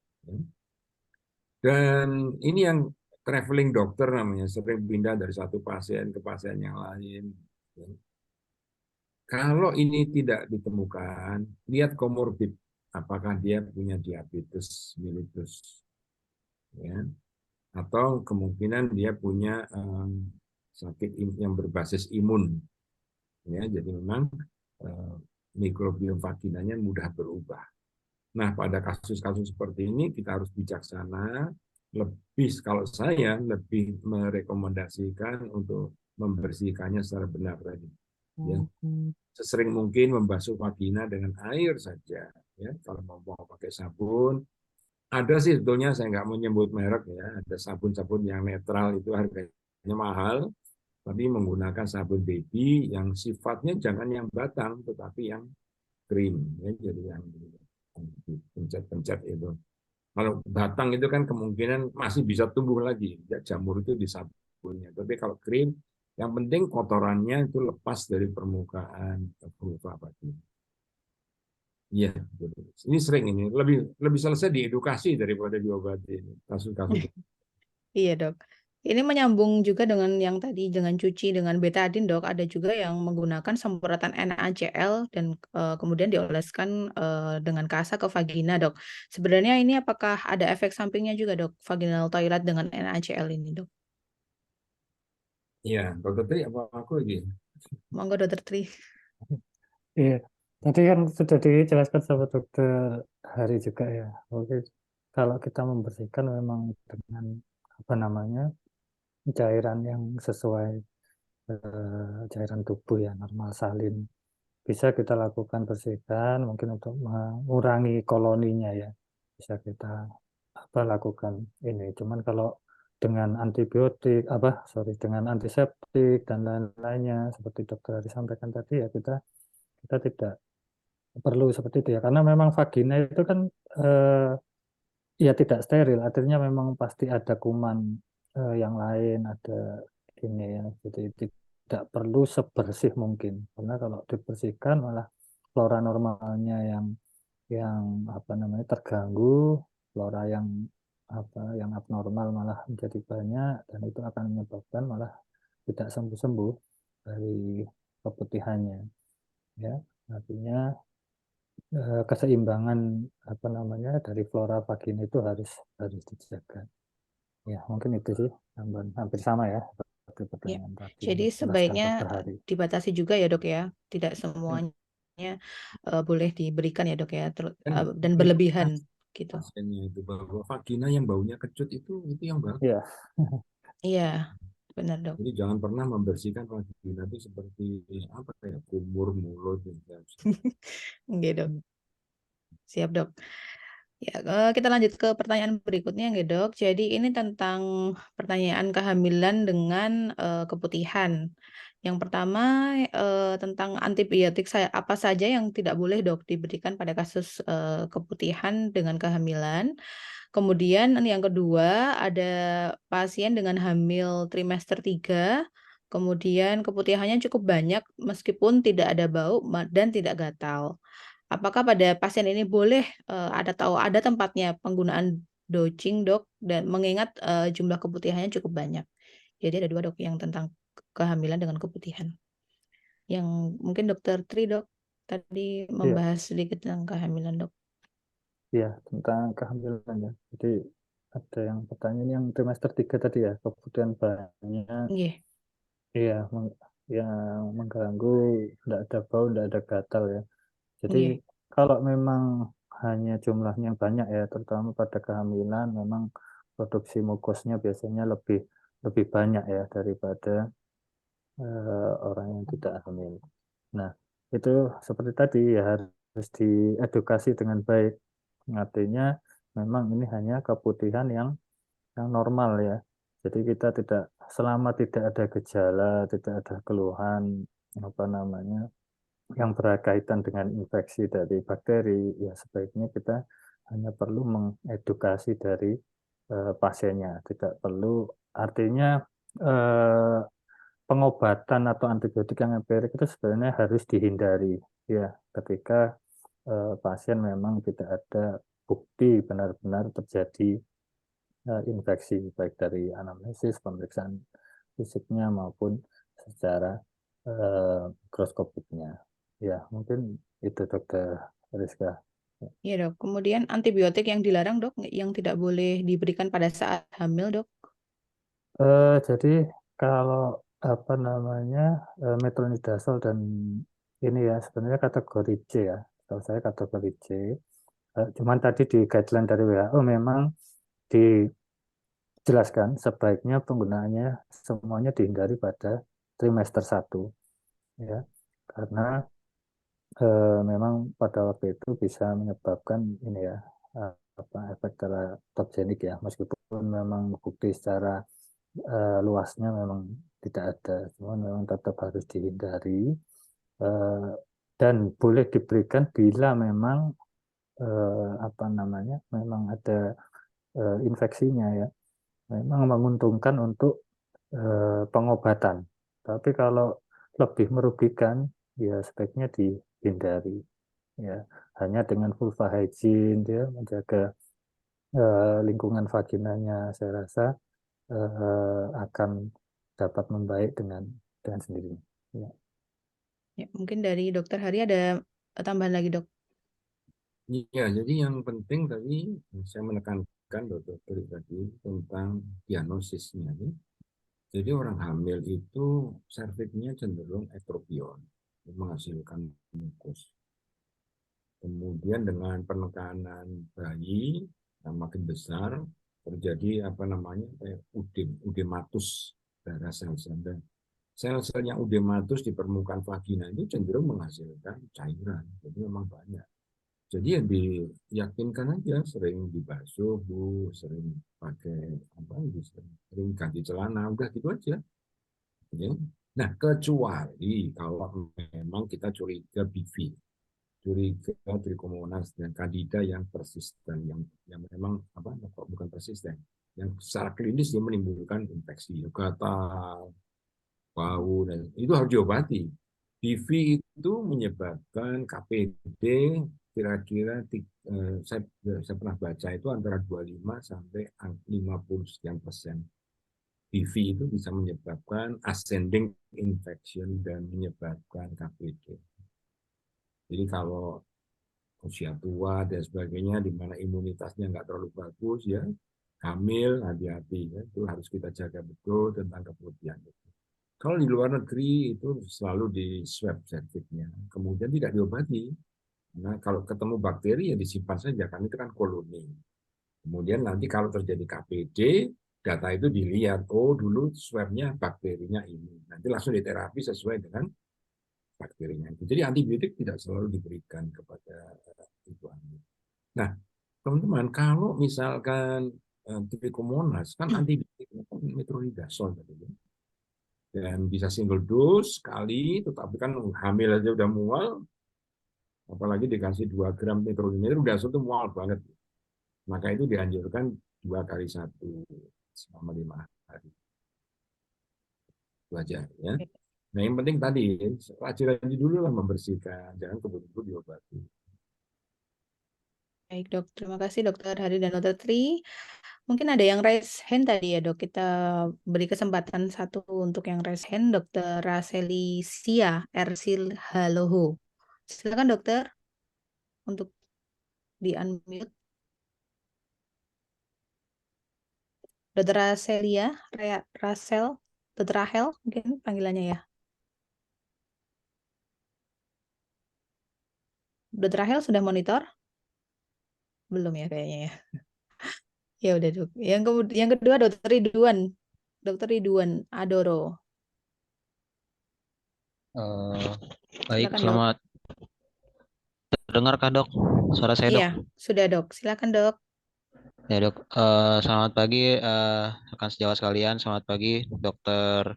Dan ini yang traveling dokter namanya, sering pindah dari satu pasien ke pasien yang lain. Kalau ini tidak ditemukan, lihat komorbid, apakah dia punya diabetes mellitus, ya, atau kemungkinan dia punya sakit yang berbasis imun, ya, jadi memang mikrobiom vaginanya mudah berubah. Nah, pada kasus-kasus seperti ini kita harus bijaksana. Lebih, kalau saya lebih merekomendasikan untuk membersihkannya secara benar tadi. Ya, sesering mungkin membasuh vagina dengan air saja. Ya, kalau mau pakai sabun, ada sih sebetulnya saya nggak mau nyebut merek ya. Ada sabun-sabun yang netral itu harganya mahal, tapi menggunakan sabun baby yang sifatnya jangan yang batang, tetapi yang krim. Ya, jadi yang pencet-pencet itu. Kalau batang itu kan kemungkinan masih bisa tumbuh lagi, ya, jamur itu di sabunnya. Tapi kalau krim, yang penting kotorannya itu lepas dari permukaan vulva vagina. Iya, ini sering ini lebih selesai diedukasi daripada diobati kasus-kasus. Iya dok. Ini menyambung juga dengan yang tadi dengan cuci dengan betadine dok. Ada juga yang menggunakan semprotan NaCl dan kemudian dioleskan dengan kasa ke vagina dok. Sebenarnya ini apakah ada efek sampingnya juga dok? Vaginal toilet dengan NaCl ini dok. Iya, dokter Tri apa aku lagi? Monggo dokter Tri. Iya, tadi kan sudah dijelaskan sama dokter Hari juga ya. Oke, kalau kita membersihkan memang dengan apa namanya cairan yang sesuai cairan tubuh ya, normal salin. Bisa kita lakukan bersihan mungkin untuk mengurangi koloninya ya. Bisa kita lakukan ini. Cuman kalau dengan antibiotik dengan antiseptik dan lain-lainnya seperti dokter Ari sampaikan tadi ya, kita tidak perlu seperti itu ya, karena memang vagina itu kan ya tidak steril, artinya memang pasti ada kuman yang lain, ada ini ya, jadi tidak perlu sebersih mungkin, karena kalau dibersihkan malah flora normalnya yang terganggu, flora yang abnormal malah menjadi banyak, dan itu akan menyebabkan malah tidak sembuh-sembuh dari keputihannya ya. Artinya keseimbangan dari flora vagina itu harus dijaga. Ya, mungkin itu sih hampir sama ya seperti Ya, pertanyaan tadi jadi yang dijelaskan sebaiknya Dokter Hari. dibatasi juga ya dok ya, tidak semuanya boleh diberikan ya dok ya, Kan dan itu berlebihan gitu. pasiennya itu bahwa vagina yang baunya kecut itu yang bagus. Ya, Iya, benar dok. Jadi jangan pernah membersihkan vagina itu seperti apa kayak kumur mulut gitu. Oke dok, siap dok. Ya, kita lanjut ke pertanyaan berikutnya ya dok. Jadi ini tentang pertanyaan kehamilan dengan keputihan. Yang pertama tentang antibiotik apa saja yang tidak boleh dok diberikan pada kasus keputihan dengan kehamilan. Kemudian yang kedua ada pasien dengan hamil trimester 3, kemudian keputihannya cukup banyak meskipun tidak ada bau dan tidak gatal. Apakah pada pasien ini boleh ada tempatnya penggunaan dosing dok, dan mengingat jumlah keputihannya cukup banyak. Jadi ada 2 dok yang tentang kehamilan dengan keputihan. Yang mungkin dokter Tri dok tadi iya, membahas sedikit tentang kehamilan dok. iya, tentang kehamilan ya. Jadi ada yang pertanyaan yang trimester 3 tadi ya, keputihan banyak, Iya, iya, yang mengganggu, tidak ada bau, tidak ada gatal ya. Jadi iya, kalau memang hanya jumlahnya banyak ya, terutama pada kehamilan, memang produksi mukusnya biasanya lebih lebih banyak ya daripada orang yang tidak hamil. Nah, itu seperti tadi ya, harus diedukasi dengan baik. Artinya memang ini hanya keputihan yang normal ya. Jadi kita selama tidak ada gejala, tidak ada keluhan yang berkaitan dengan infeksi dari bakteri, ya sebaiknya kita hanya perlu mengedukasi dari pasiennya. Tidak perlu, artinya eh, pengobatan atau antibiotik yang empirik itu sebenarnya harus dihindari ya ketika pasien memang tidak ada bukti benar-benar terjadi infeksi baik dari anamnesis, pemeriksaan fisiknya maupun secara mikroskopiknya. Ya, mungkin itu Dokter Rizka. iya dok. Kemudian antibiotik yang dilarang dok, yang tidak boleh diberikan pada saat hamil dok. Jadi kalau metronidazol dan ini ya sebenarnya kategori C ya. Kalau saya kategori C. Cuman tadi di guideline dari WHO memang dijelaskan sebaiknya penggunaannya semuanya dihindari pada trimester 1 ya. Karena memang pada waktu itu bisa menyebabkan ini ya efek teratogenik ya, meskipun memang bukti secara luasnya memang tidak ada, cuman memang tetap harus dihindari eh, dan boleh diberikan bila memang memang ada infeksinya ya, memang menguntungkan untuk pengobatan. Tapi kalau lebih merugikan ya sebaiknya dihindari ya, hanya dengan vulva hygiene dia menjaga lingkungan vaginanya, saya rasa akan dapat membaik dengan sendirinya. Ya. Ya, mungkin dari dokter Hari ada tambahan lagi dok. Iya, jadi yang penting tadi saya menekankan dokter tadi tentang diagnosisnya. Jadi orang hamil itu serviknya cenderung ektropion, menghasilkan mukus. Kemudian dengan penekanan bayi yang makin besar, terjadi apa namanya kayak udematus darah sel-sel, dan sel-sel yang udematus di permukaan vagina itu cenderung menghasilkan cairan, jadi memang banyak. Jadi yang diyakinkan aja, sering dibasuh, Bu, sering pakai apa, sering ganti celana, udah gitu aja. Ya. Nah, kecuali kalau memang kita curiga BV, curiga Trichomonas dan Candida yang persisten, yang memang apa, bukan persisten, yang secara klinis dia menimbulkan infeksi, gatal, bau, dan itu harus diobati. BV itu menyebabkan KPD kira-kira saya pernah baca itu antara 25 sampai 50 sekian persen. BV itu bisa menyebabkan ascending infection dan menyebabkan KPD. Jadi kalau usia tua dan sebagainya, di mana imunitasnya nggak terlalu bagus, ya hamil, hati-hati, ya, itu harus kita jaga betul tentang kemudian itu. Kalau di luar negeri itu selalu di swab cerviknya, kemudian tidak diobati. Nah, kalau ketemu bakteri ya disimpan saja, kan itu kan koloni. Kemudian nanti kalau terjadi KPD, data itu dilihat, oh dulu swabnya bakterinya ini. Nanti langsung diterapi sesuai dengan bakterinya itu. Jadi antibiotik tidak selalu diberikan kepada ibu hamil. Nah, teman-teman, kalau misalkan Trichomonas kan antibiotiknya kan metronidazole tadi, dan bisa single dose sekali, tetapi kan hamil aja udah mual, apalagi dikasih 2 gram metronidazole itu mual banget. Maka itu dianjurkan 2 kali 1 selama 5 hari. Itu aja ya. Nah, yang penting tadi rajin-rajin dulu lah membersihkan, jangan keburu-buru diobati. Baik dok, terima kasih dokter Hari dan dokter Tri. Mungkin ada yang raise hand tadi ya dok, kita beri kesempatan satu untuk yang raise hand, dokter Raselisia Ersil Haloho. Silakan dokter untuk di unmute. Dokter Raselia, Rasel, dokter Rahel mungkin panggilannya ya. Dokter Rahel sudah monitor? Belum ya kayaknya ya. Ya udah dok. Yang kedua dokter Ridwan. Dokter Ridwan Adoro. Baik, Silakan dok. selamat. Terdengarkah dok? Suara saya dok? Iya, sudah dok. Silakan dok. Ya dok. Selamat pagi rekan sejawat sekalian. Selamat pagi dokter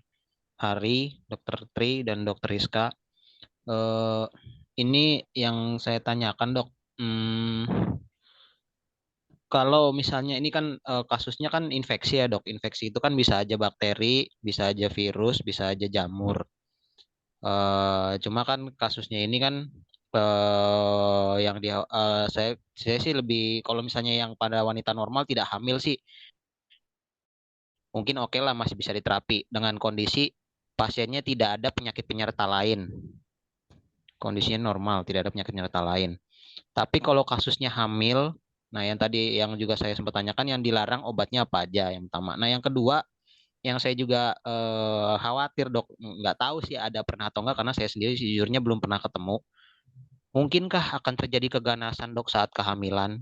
Hari, dokter Tri, dan dokter Rizka. Eh, ini yang saya tanyakan dok. Kalau misalnya ini kan kasusnya kan infeksi ya dok. Infeksi itu kan bisa aja bakteri, bisa aja virus, bisa aja jamur. Cuma kan kasusnya ini kan yang dia saya sih lebih, kalau misalnya yang pada wanita normal tidak hamil sih mungkin oke lah, masih bisa diterapi dengan kondisi pasiennya tidak ada penyakit penyerta lain, kondisinya normal, tidak ada penyakit penyerta lain. Tapi kalau kasusnya hamil, nah yang tadi yang juga saya sempat tanyakan, yang dilarang obatnya apa aja yang pertama. Nah yang kedua, yang saya juga khawatir dok, nggak tahu sih ada pernah atau enggak, karena saya sendiri sejujurnya belum pernah ketemu. Mungkinkah akan terjadi keganasan dok saat kehamilan?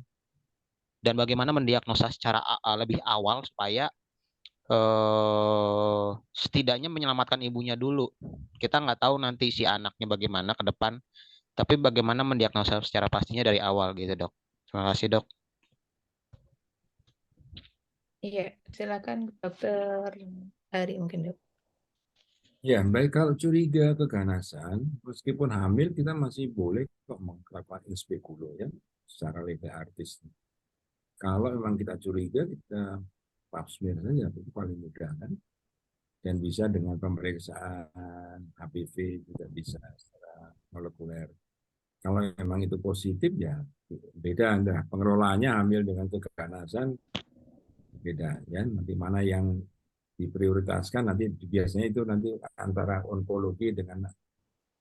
Dan bagaimana mendiagnosa secara lebih awal supaya setidaknya menyelamatkan ibunya dulu. Kita nggak tahu nanti si anaknya bagaimana ke depan, tapi bagaimana mendiagnosa secara pastinya dari awal gitu dok. Terima kasih dok. Iya, silakan dokter Hari mungkin dok. Ya, baik, kalau curiga keganasan, meskipun hamil kita masih boleh kok melakukan inspekulo ya, secara legal artis. Kalau memang kita curiga, kita pap smear saja, itu paling mudah kan. Dan bisa dengan pemeriksaan HPV juga bisa secara molekuler. Kalau memang itu positif ya beda, Anda pengelolaannya hamil dengan keganasan beda ya. Nanti mana yang diprioritaskan nanti biasanya itu nanti antara onkologi dengan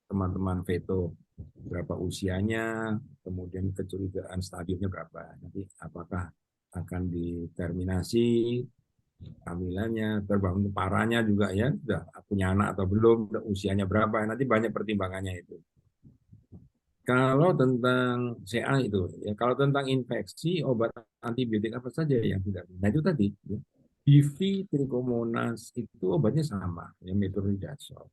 teman-teman veto, berapa usianya, kemudian kecurigaan stadiumnya berapa, nanti apakah akan diterminasi kehamilannya, terbangun parahnya juga ya, sudah punya anak atau belum, usianya berapa, nanti banyak pertimbangannya itu. Kalau tentang CA itu, ya kalau tentang infeksi, obat antibiotik apa saja yang tidak. Nah itu tadi, ya. HIV, Trichomonas itu obatnya sama, ya metronidazole.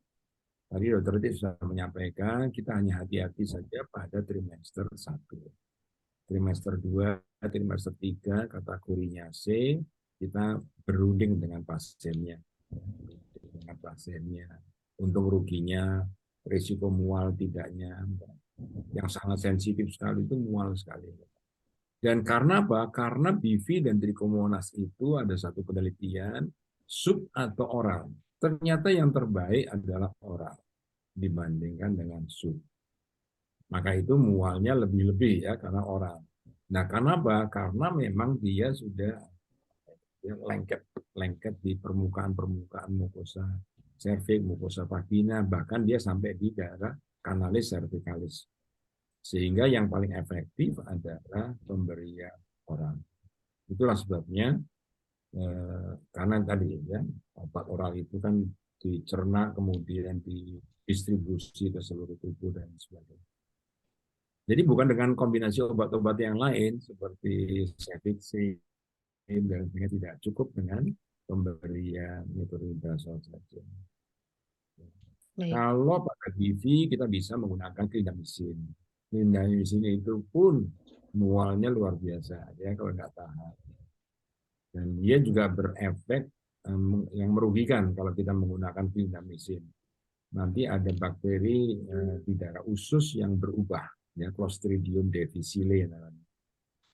Tadi dokter itu sudah menyampaikan kita hanya hati-hati saja pada trimester 1. Trimester 2, trimester 3 kategorinya C, kita berunding dengan pasiennya. Untung ruginya, risiko mual tidaknya. Yang sangat sensitif sekali itu mual sekali. Dan karena apa? Karena BV dan Trichomonas itu ada satu penelitian sub atau oral. Ternyata yang terbaik adalah oral dibandingkan dengan sub. Maka itu mualnya lebih-lebih ya karena oral. Nah, karena apa? Karena memang dia sudah lengket di permukaan mukosa serviks, mukosa vagina, bahkan dia sampai di daerah kanalis cervicalis. Sehingga yang paling efektif adalah pemberian oral. Itulah sebabnya karena tadi ya obat oral itu kan dicerna kemudian didistribusi ke seluruh tubuh dan sebagainya. Jadi bukan dengan kombinasi obat-obat yang lain seperti cefixime dan sebagainya, tidak cukup dengan pemberian metronidazole saja. Baik. Kalau pada HIV kita bisa menggunakan clindamycin. Clindamycin itu pun mualnya luar biasa ya kalau nggak tahan. Dan dia juga berefek yang merugikan kalau kita menggunakan clindamycin. Nanti ada bakteri di daerah usus yang berubah, ya Clostridium difficile namanya.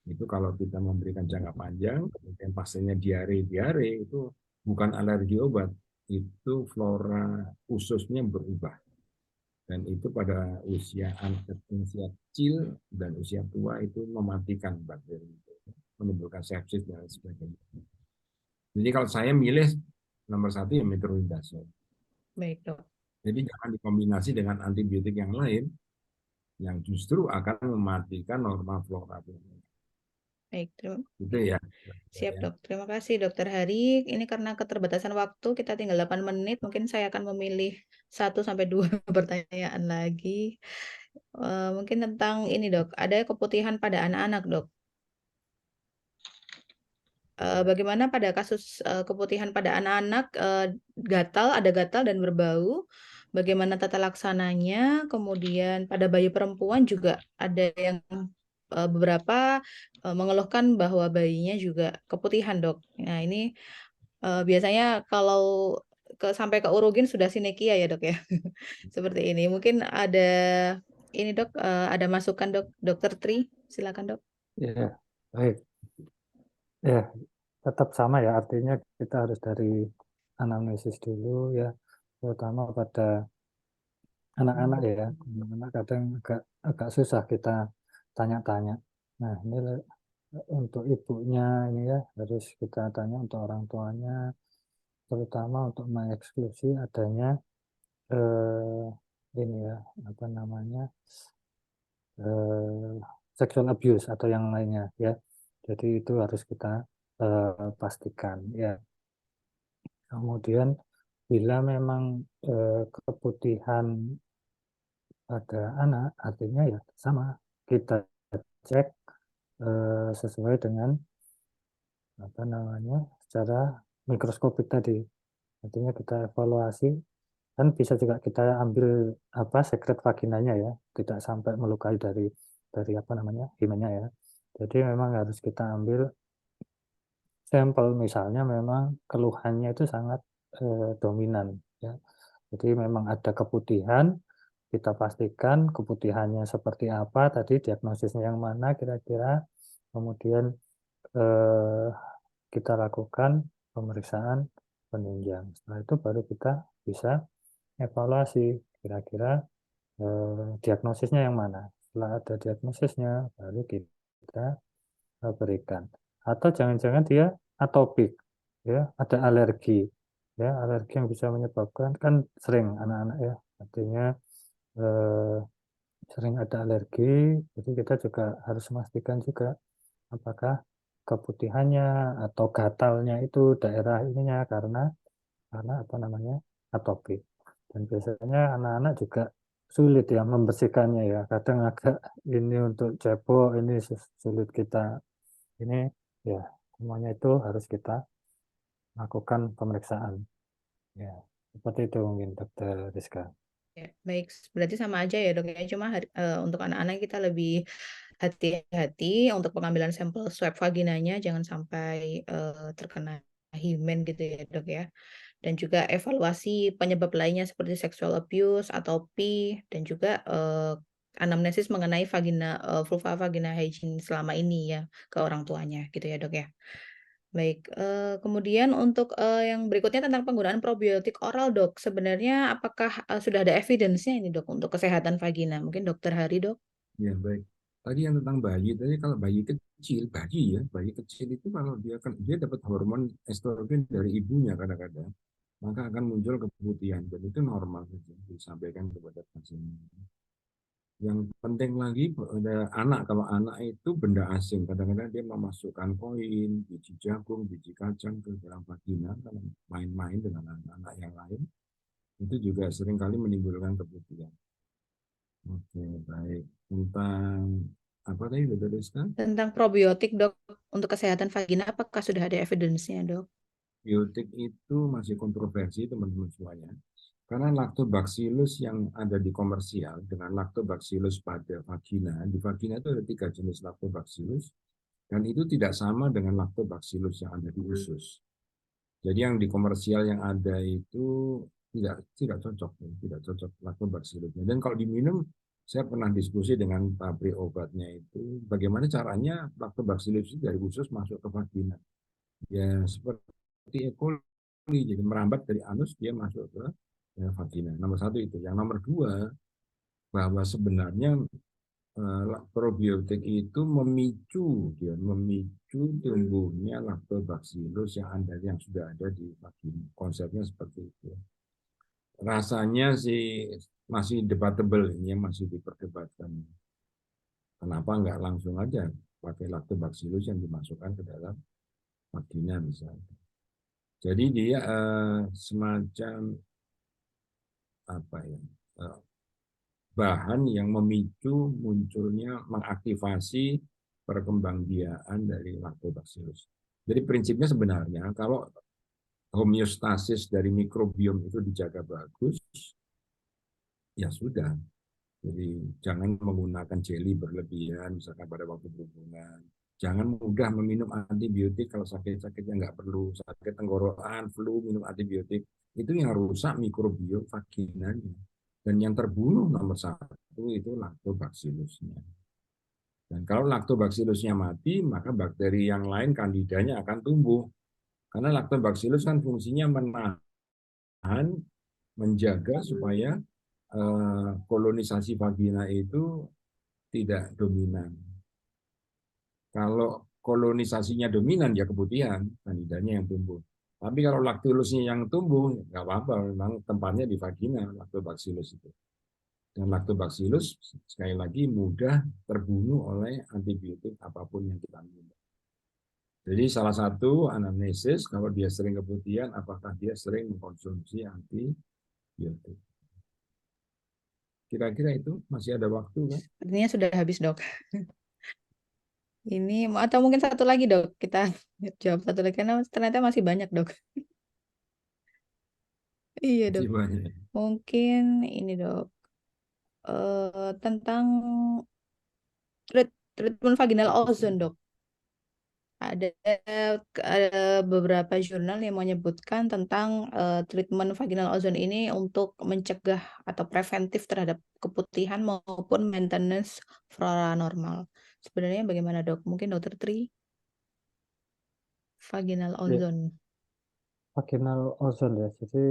Itu kalau kita memberikan jangka panjang, kemudian pasiennya diare itu bukan alergi obat, itu flora ususnya berubah. Dan itu pada usia kecil dan usia tua itu mematikan bakteri itu, menimbulkan sepsis dan sebagainya. Jadi kalau saya milih nomor 1 ya metronidazole. Baik, Dok. Jadi jangan dikombinasi dengan antibiotik yang lain yang justru akan mematikan norma flora tubuh. Baik, Dok. Itu ya. Siap, Dok. Terima kasih, Dokter Hari. Ini karena keterbatasan waktu, kita tinggal 8 menit. Mungkin saya akan memilih 1 sampai 2 pertanyaan lagi. Mungkin tentang ini, Dok. Ada keputihan pada anak-anak, Dok. Bagaimana pada kasus keputihan pada anak-anak, ada gatal dan berbau, bagaimana tata laksananya, kemudian pada bayi perempuan juga ada yang beberapa mengeluhkan bahwa bayinya juga keputihan, Dok. Nah, ini biasanya kalau sampai ke urogen sudah sinekia ya, Dok ya. Seperti ini. Mungkin ada ini, Dok, ada masukan, Dok, Dokter Tri, silakan, Dok. Ya, baik. Ya, tetap sama ya, artinya kita harus dari anamnesis dulu ya, terutama pada anak-anak ya. Anak kadang agak susah kita tanya-tanya. Nah, ini untuk ibunya ini ya harus kita tanya, untuk orang tuanya, terutama untuk mengeksklusi adanya ini ya apa namanya sexual abuse atau yang lainnya ya. Jadi itu harus kita pastikan ya. Kemudian bila memang keputihan pada anak, artinya ya sama, kita cek sesuai dengan apa namanya secara mikroskopik tadi. Artinya kita evaluasi, kan bisa juga kita ambil apa sekret vaginanya ya, tidak sampai melukai dari apa namanya himennya ya. Jadi memang harus kita ambil sampel, misalnya memang keluhannya itu sangat dominan ya. Jadi memang ada keputihan, kita pastikan keputihannya seperti apa, tadi diagnosisnya yang mana kira-kira, kemudian kita lakukan pemeriksaan penunjang. Setelah itu baru kita bisa evaluasi kira-kira diagnosisnya yang mana. Setelah ada diagnosisnya baru kita berikan. Atau jangan-jangan dia atopik, ya ada alergi, ya alergi yang bisa menyebabkan, kan sering anak-anak ya, artinya sering ada alergi. Jadi kita juga harus memastikan juga apakah keputihannya atau gatalnya itu daerah ininya karena apa namanya atopik. Dan biasanya anak-anak juga sulit ya membersihkannya ya. Kadang agak ini untuk cebok, ini sulit kita ini ya, semuanya itu harus kita lakukan pemeriksaan. Ya, seperti itu mungkin Dokter Rizka. Ya, baik, berarti sama aja ya dok ya. Cuma untuk anak-anak kita lebih hati-hati untuk pengambilan sampel swab vaginanya, jangan sampai terkena himen gitu ya dok ya. Dan juga evaluasi penyebab lainnya seperti sexual abuse atau PI, dan juga anamnesis mengenai vulva vagina hygiene selama ini ya ke orang tuanya gitu ya dok ya. Baik, kemudian untuk yang berikutnya tentang penggunaan probiotik oral dok, sebenarnya apakah sudah ada evidence-nya ini dok untuk kesehatan vagina? Mungkin dokter Hari dok? Ya, baik. Tadi yang tentang bayi, tadi kalau bayi kecil itu kalau dia dapat hormon estrogen dari ibunya kadang-kadang, maka akan muncul keputihan dan itu normal saja disampaikan kepada pasien. Yang penting lagi ada anak, kalau anak itu benda asing, kadang-kadang dia memasukkan koin, biji jagung, biji kacang ke dalam vagina, kalau main-main dengan anak-anak yang lain, itu juga seringkali menimbulkan keputihan. Oke, baik. Tentang apa tadi, Dokter Rizka? Tentang probiotik dok untuk kesehatan vagina, apakah sudah ada evidence-nya dok? Biotik itu masih kontroversi teman-teman semuanya. Karena lactobacillus yang ada di komersial dengan lactobacillus pada vagina, di vagina itu ada 3 jenis lactobacillus, dan itu tidak sama dengan lactobacillus yang ada di usus. Jadi yang di komersial yang ada itu tidak cocok, tidak cocok lactobacillusnya. Dan kalau diminum, saya pernah diskusi dengan pabrik obatnya itu, bagaimana caranya lactobacillus itu dari usus masuk ke vagina. Ya seperti E. coli, jadi merambat dari anus dia masuk ke vagina. Nomor 1 itu. Yang nomor 2, bahwa sebenarnya probiotik itu memicu tumbuhnya lactobacillus yang sudah ada di vagina. Konsepnya seperti itu. Rasanya sih masih debatable, ini masih diperdebatkan. Kenapa nggak langsung aja pakai lactobacillus yang dimasukkan ke dalam vagina misalnya. Jadi dia semacam apa ya, bahan yang memicu munculnya, mengaktifasi perkembangbiakan dari lactobacillus. Jadi prinsipnya sebenarnya kalau homeostasis dari mikrobiom itu dijaga bagus, ya sudah. Jadi jangan menggunakan jelly berlebihan misalkan pada waktu berhubungan. Jangan mudah meminum antibiotik kalau sakit-sakitnya nggak perlu. Sakit tenggorokan, flu, minum antibiotik. Itu yang rusak mikrobiom vaginanya. Dan yang terbunuh nomor 1 itu lactobacillusnya. Dan kalau lactobacillusnya mati, maka bakteri yang lain kandidanya akan tumbuh. Karena lactobacillus kan fungsinya menahan, menjaga supaya kolonisasi vagina itu tidak dominan. Kalau kolonisasinya dominan, ya keputihan, kandidanya yang tumbuh. Tapi kalau lactobacillusnya yang tumbuh, nggak apa-apa, memang tempatnya di vagina, lactobacillus itu. Dan lactobacillus, sekali lagi, mudah terbunuh oleh antibiotik apapun yang kita minum. Jadi salah satu anamnesis, kalau dia sering keputihan, apakah dia sering mengkonsumsi antibiotik. Kira-kira itu masih ada waktu kan? Artinya sudah habis dok. Ini atau mungkin satu lagi dok, kita jawab satu lagi karena ternyata masih banyak dok. Iya dok, Masih banyak. mungkin ini dok, tentang treatment vaginal ozone dok. Ada beberapa jurnal yang menyebutkan tentang treatment vaginal ozone ini untuk mencegah atau preventif terhadap keputihan maupun maintenance flora normal. Sebenarnya bagaimana dok? Mungkin dokter Tri? Vaginal Ya, ozone. vaginal ozone ya. Jadi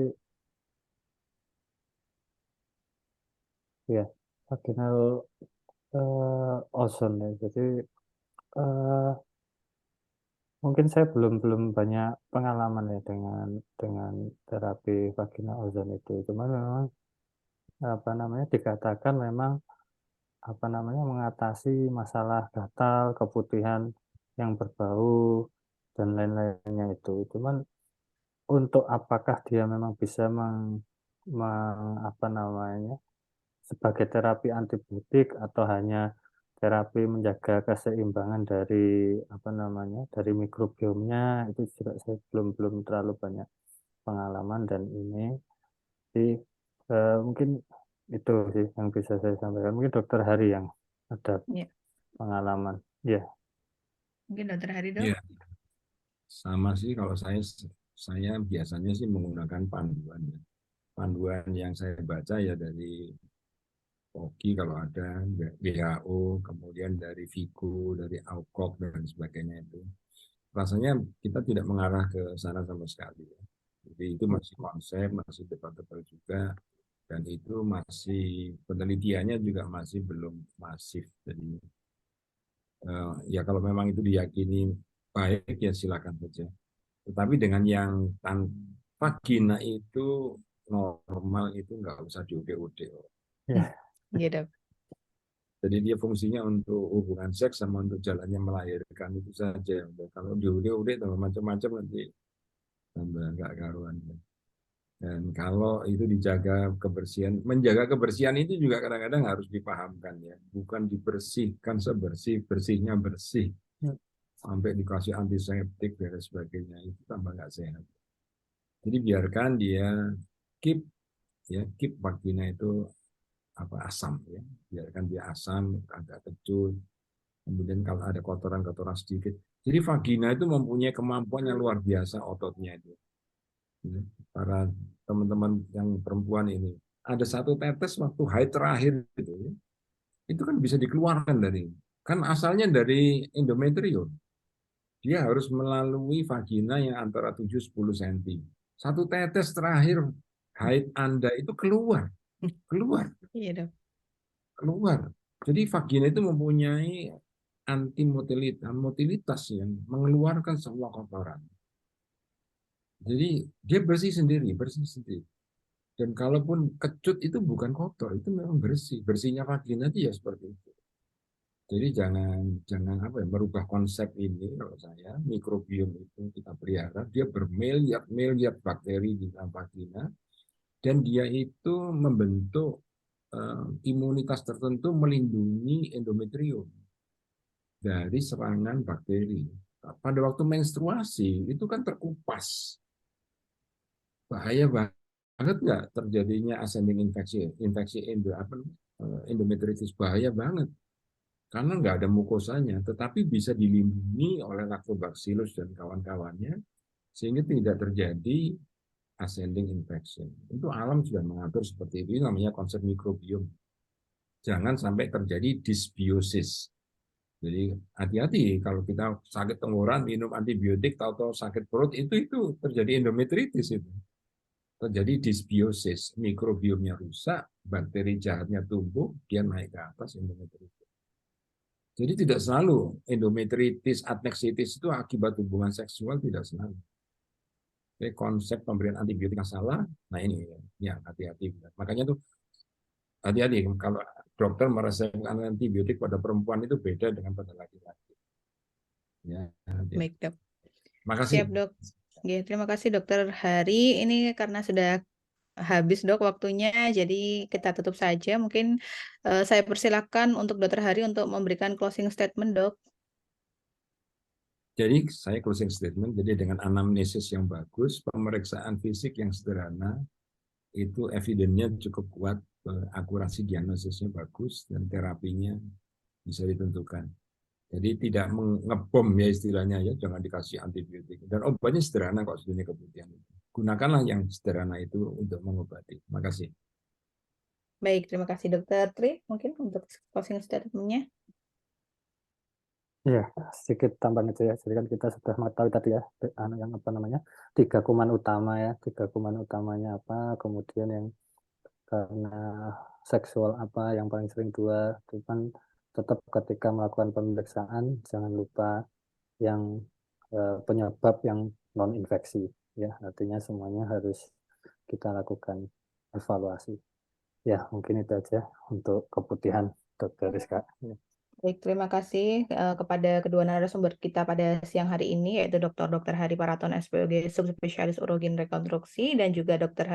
ya, vaginal ozone ya. Jadi eh, mungkin saya belum banyak pengalaman ya dengan terapi vaginal ozone itu. Cuman memang apa namanya dikatakan memang apa namanya mengatasi masalah gatal, keputihan yang berbau dan lain-lainnya itu. Cuman untuk apakah dia memang bisa apa namanya sebagai terapi antibiotik atau hanya terapi menjaga keseimbangan dari dari mikrobiomnya, itu juga saya belum terlalu banyak pengalaman dan ini. Jadi mungkin itu sih yang bisa saya sampaikan. Mungkin Dokter Hari yang ada Ya. pengalaman. Ya. Mungkin Dokter Hari, Dok. Iya, sama sih kalau saya biasanya sih menggunakan panduan ya. Panduan yang saya baca ya dari POGI kalau ada, WHO, kemudian dari Vigo, dari AUKOK dan sebagainya itu. Rasanya kita tidak mengarah ke sana sama sekali ya. Jadi itu masih konsep, masih debatable juga, dan itu masih penelitiannya juga masih belum masif. Jadi ya kalau memang itu diyakini baik ya silakan saja. Tetapi dengan yang tanpa gina itu normal itu nggak usah diude-ude. Ya. Iya, Dok. Jadi dia fungsinya untuk hubungan seks sama untuk jalannya melahirkan itu saja. Kalau diude-ude tambah macam-macam nanti tambah nggak karuan. Dan kalau itu dijaga kebersihan, menjaga kebersihan itu juga kadang-kadang harus dipahamkan ya, bukan dibersihkan sebersih-bersihnya bersih sampai dikasih antiseptik dan sebagainya, itu tambah nggak sehat. Jadi biarkan dia keep vagina itu asam ya, biarkan dia asam, agak kecut. Kemudian kalau ada kotoran-kotoran sedikit, jadi vagina itu mempunyai kemampuan yang luar biasa ototnya itu. Para teman-teman yang perempuan ini, ada satu tetes waktu haid terakhir itu kan bisa dikeluarkan kan asalnya dari endometrium. Dia harus melalui vagina yang antara 7-10 cm. Satu tetes terakhir haid Anda itu keluar. Iya, Dok. Keluar. Jadi vagina itu mempunyai motilitas yang mengeluarkan semua kotoran. Jadi dia bersih sendiri. Dan kalaupun kecut itu bukan kotor, itu memang bersih. Bersihnya vagina itu ya seperti itu. Jadi jangan merubah konsep ini. Kalau saya mikrobiom itu kita pelihara, dia bermiliar-miliar bakteri di dalam vagina, dan dia itu membentuk imunitas tertentu melindungi endometrium dari serangan bakteri. Pada waktu menstruasi itu kan terkupas, bahaya banget nggak terjadinya ascending infeksi endometritis, bahaya banget karena nggak ada mukosanya, tetapi bisa dilindungi oleh lactobacillus dan kawan-kawannya sehingga tidak terjadi ascending infection. Itu alam sudah mengatur seperti itu, namanya konsep mikrobiom. Jangan sampai terjadi dysbiosis. Jadi hati-hati kalau kita sakit tenggorokan minum antibiotik, tahu-tahu sakit perut, itu terjadi endometritis itu. Terjadi dysbiosis, mikrobiomnya rusak, bakteri jahatnya tumbuh, dia naik ke atas endometritis. Jadi tidak selalu endometritis, adneksitis itu akibat hubungan seksual, tidak selalu. Jadi konsep pemberian antibiotik yang salah, nah ini yang hati-hati. Makanya tuh hati-hati kalau dokter meresepkan antibiotik pada perempuan itu beda dengan pada laki-laki. Ya, Baik, Dok. makasih. Siap, Dok. Ya, terima kasih Dokter Hari. Ini karena sudah habis, Dok, waktunya, jadi kita tutup saja. Mungkin saya persilakan untuk Dokter Hari untuk memberikan closing statement, Dok. Jadi saya closing statement, jadi dengan anamnesis yang bagus, pemeriksaan fisik yang sederhana, itu evidennya cukup kuat, akurasi diagnosisnya bagus, dan terapinya bisa ditentukan. Jadi tidak mengebom ya istilahnya ya, jangan dikasih antibiotik. Dan obatnya sederhana kok sebenarnya kebutuhan itu. Gunakanlah yang sederhana itu untuk mengobati. Terima kasih. Baik, terima kasih Dokter Tri. Mungkin untuk closing statement-nya. Ya, sedikit tambahan itu ya. Jadi kan kita sudah mengetahui tadi ya, yang tiga kuman utama ya. Tiga kuman utamanya apa, kemudian yang karena seksual apa, yang paling sering dua. Itu kan tetap ketika melakukan pemeriksaan, jangan lupa yang penyebab yang non-infeksi. Ya, artinya semuanya harus kita lakukan evaluasi. Ya, mungkin itu aja untuk keputihan Dr. Rizka. Ya. Baik, terima kasih kepada kedua narasumber kita pada siang hari ini, yaitu Dr. Hari Paraton, SPOG, Subspesialis Urologi Rekonstruksi, dan juga Dr.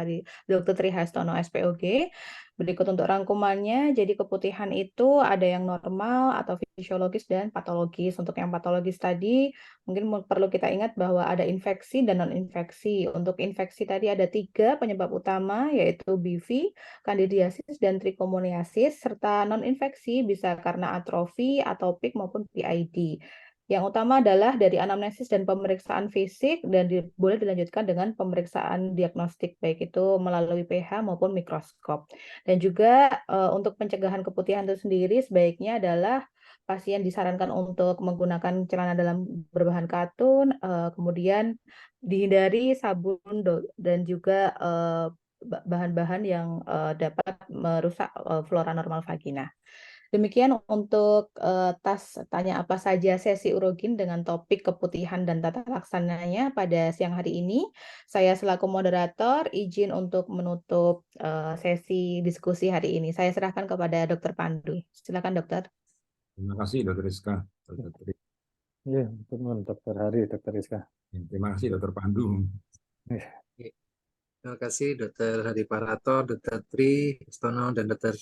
Tri Hastono, SPOG. Berikut untuk rangkumannya, jadi keputihan itu ada yang normal atau fisiologis dan patologis. Untuk yang patologis tadi, mungkin perlu kita ingat bahwa ada infeksi dan non-infeksi. Untuk infeksi tadi ada 3 penyebab utama, yaitu BV, kandidiasis, dan trichomoniasis, serta non-infeksi bisa karena atrofi, atopik, maupun PID. Yang utama adalah dari anamnesis dan pemeriksaan fisik dan boleh dilanjutkan dengan pemeriksaan diagnostik baik itu melalui pH maupun mikroskop. Dan juga untuk pencegahan keputihan itu sendiri sebaiknya adalah pasien disarankan untuk menggunakan celana dalam berbahan katun, kemudian dihindari sabun dan juga bahan-bahan yang dapat merusak flora normal vagina. Demikian untuk tas tanya apa saja sesi urogin dengan topik keputihan dan tata laksananya pada siang hari ini. Saya selaku moderator izin untuk menutup sesi diskusi hari ini. Saya serahkan kepada Dr. Pandu. Silakan Dokter. Terima kasih Dr. Rizka. Dr. Tri. Iya, teman Dr. Hari, Dr. Rizka. Terima kasih Dr. Pandu. Terima kasih Dr. Hari Parato, Dr. Tri Hastono, dan Dr.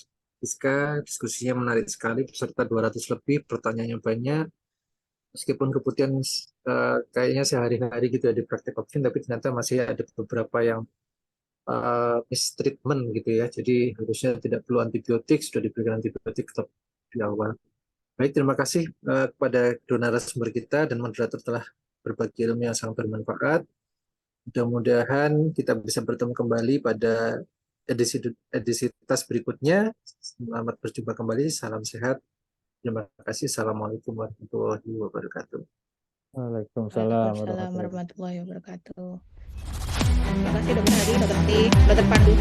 Rizka. Diskusinya menarik sekali, peserta 200 lebih, pertanyaannya banyak. Meskipun keputihan kayaknya sehari-hari gitu ya di praktek opsin, tapi ternyata masih ada beberapa yang mistreatment gitu ya. Jadi harusnya tidak perlu antibiotik, sudah diberikan antibiotik tetap di awal. Baik, terima kasih kepada kedua narasumber kita dan moderator telah berbagi ilmu yang sangat bermanfaat. Mudah-mudahan kita bisa bertemu kembali pada edisi tas berikutnya. Selamat berjumpa kembali. Salam sehat. Terima kasih. Assalamualaikum warahmatullahi wabarakatuh. Waalaikumsalam Waalaikumsalam warahmatullahi warahmatullahi wabarakatuh. Terima kasih Dr. Hari, Dr. Tri, Dr. Pandu.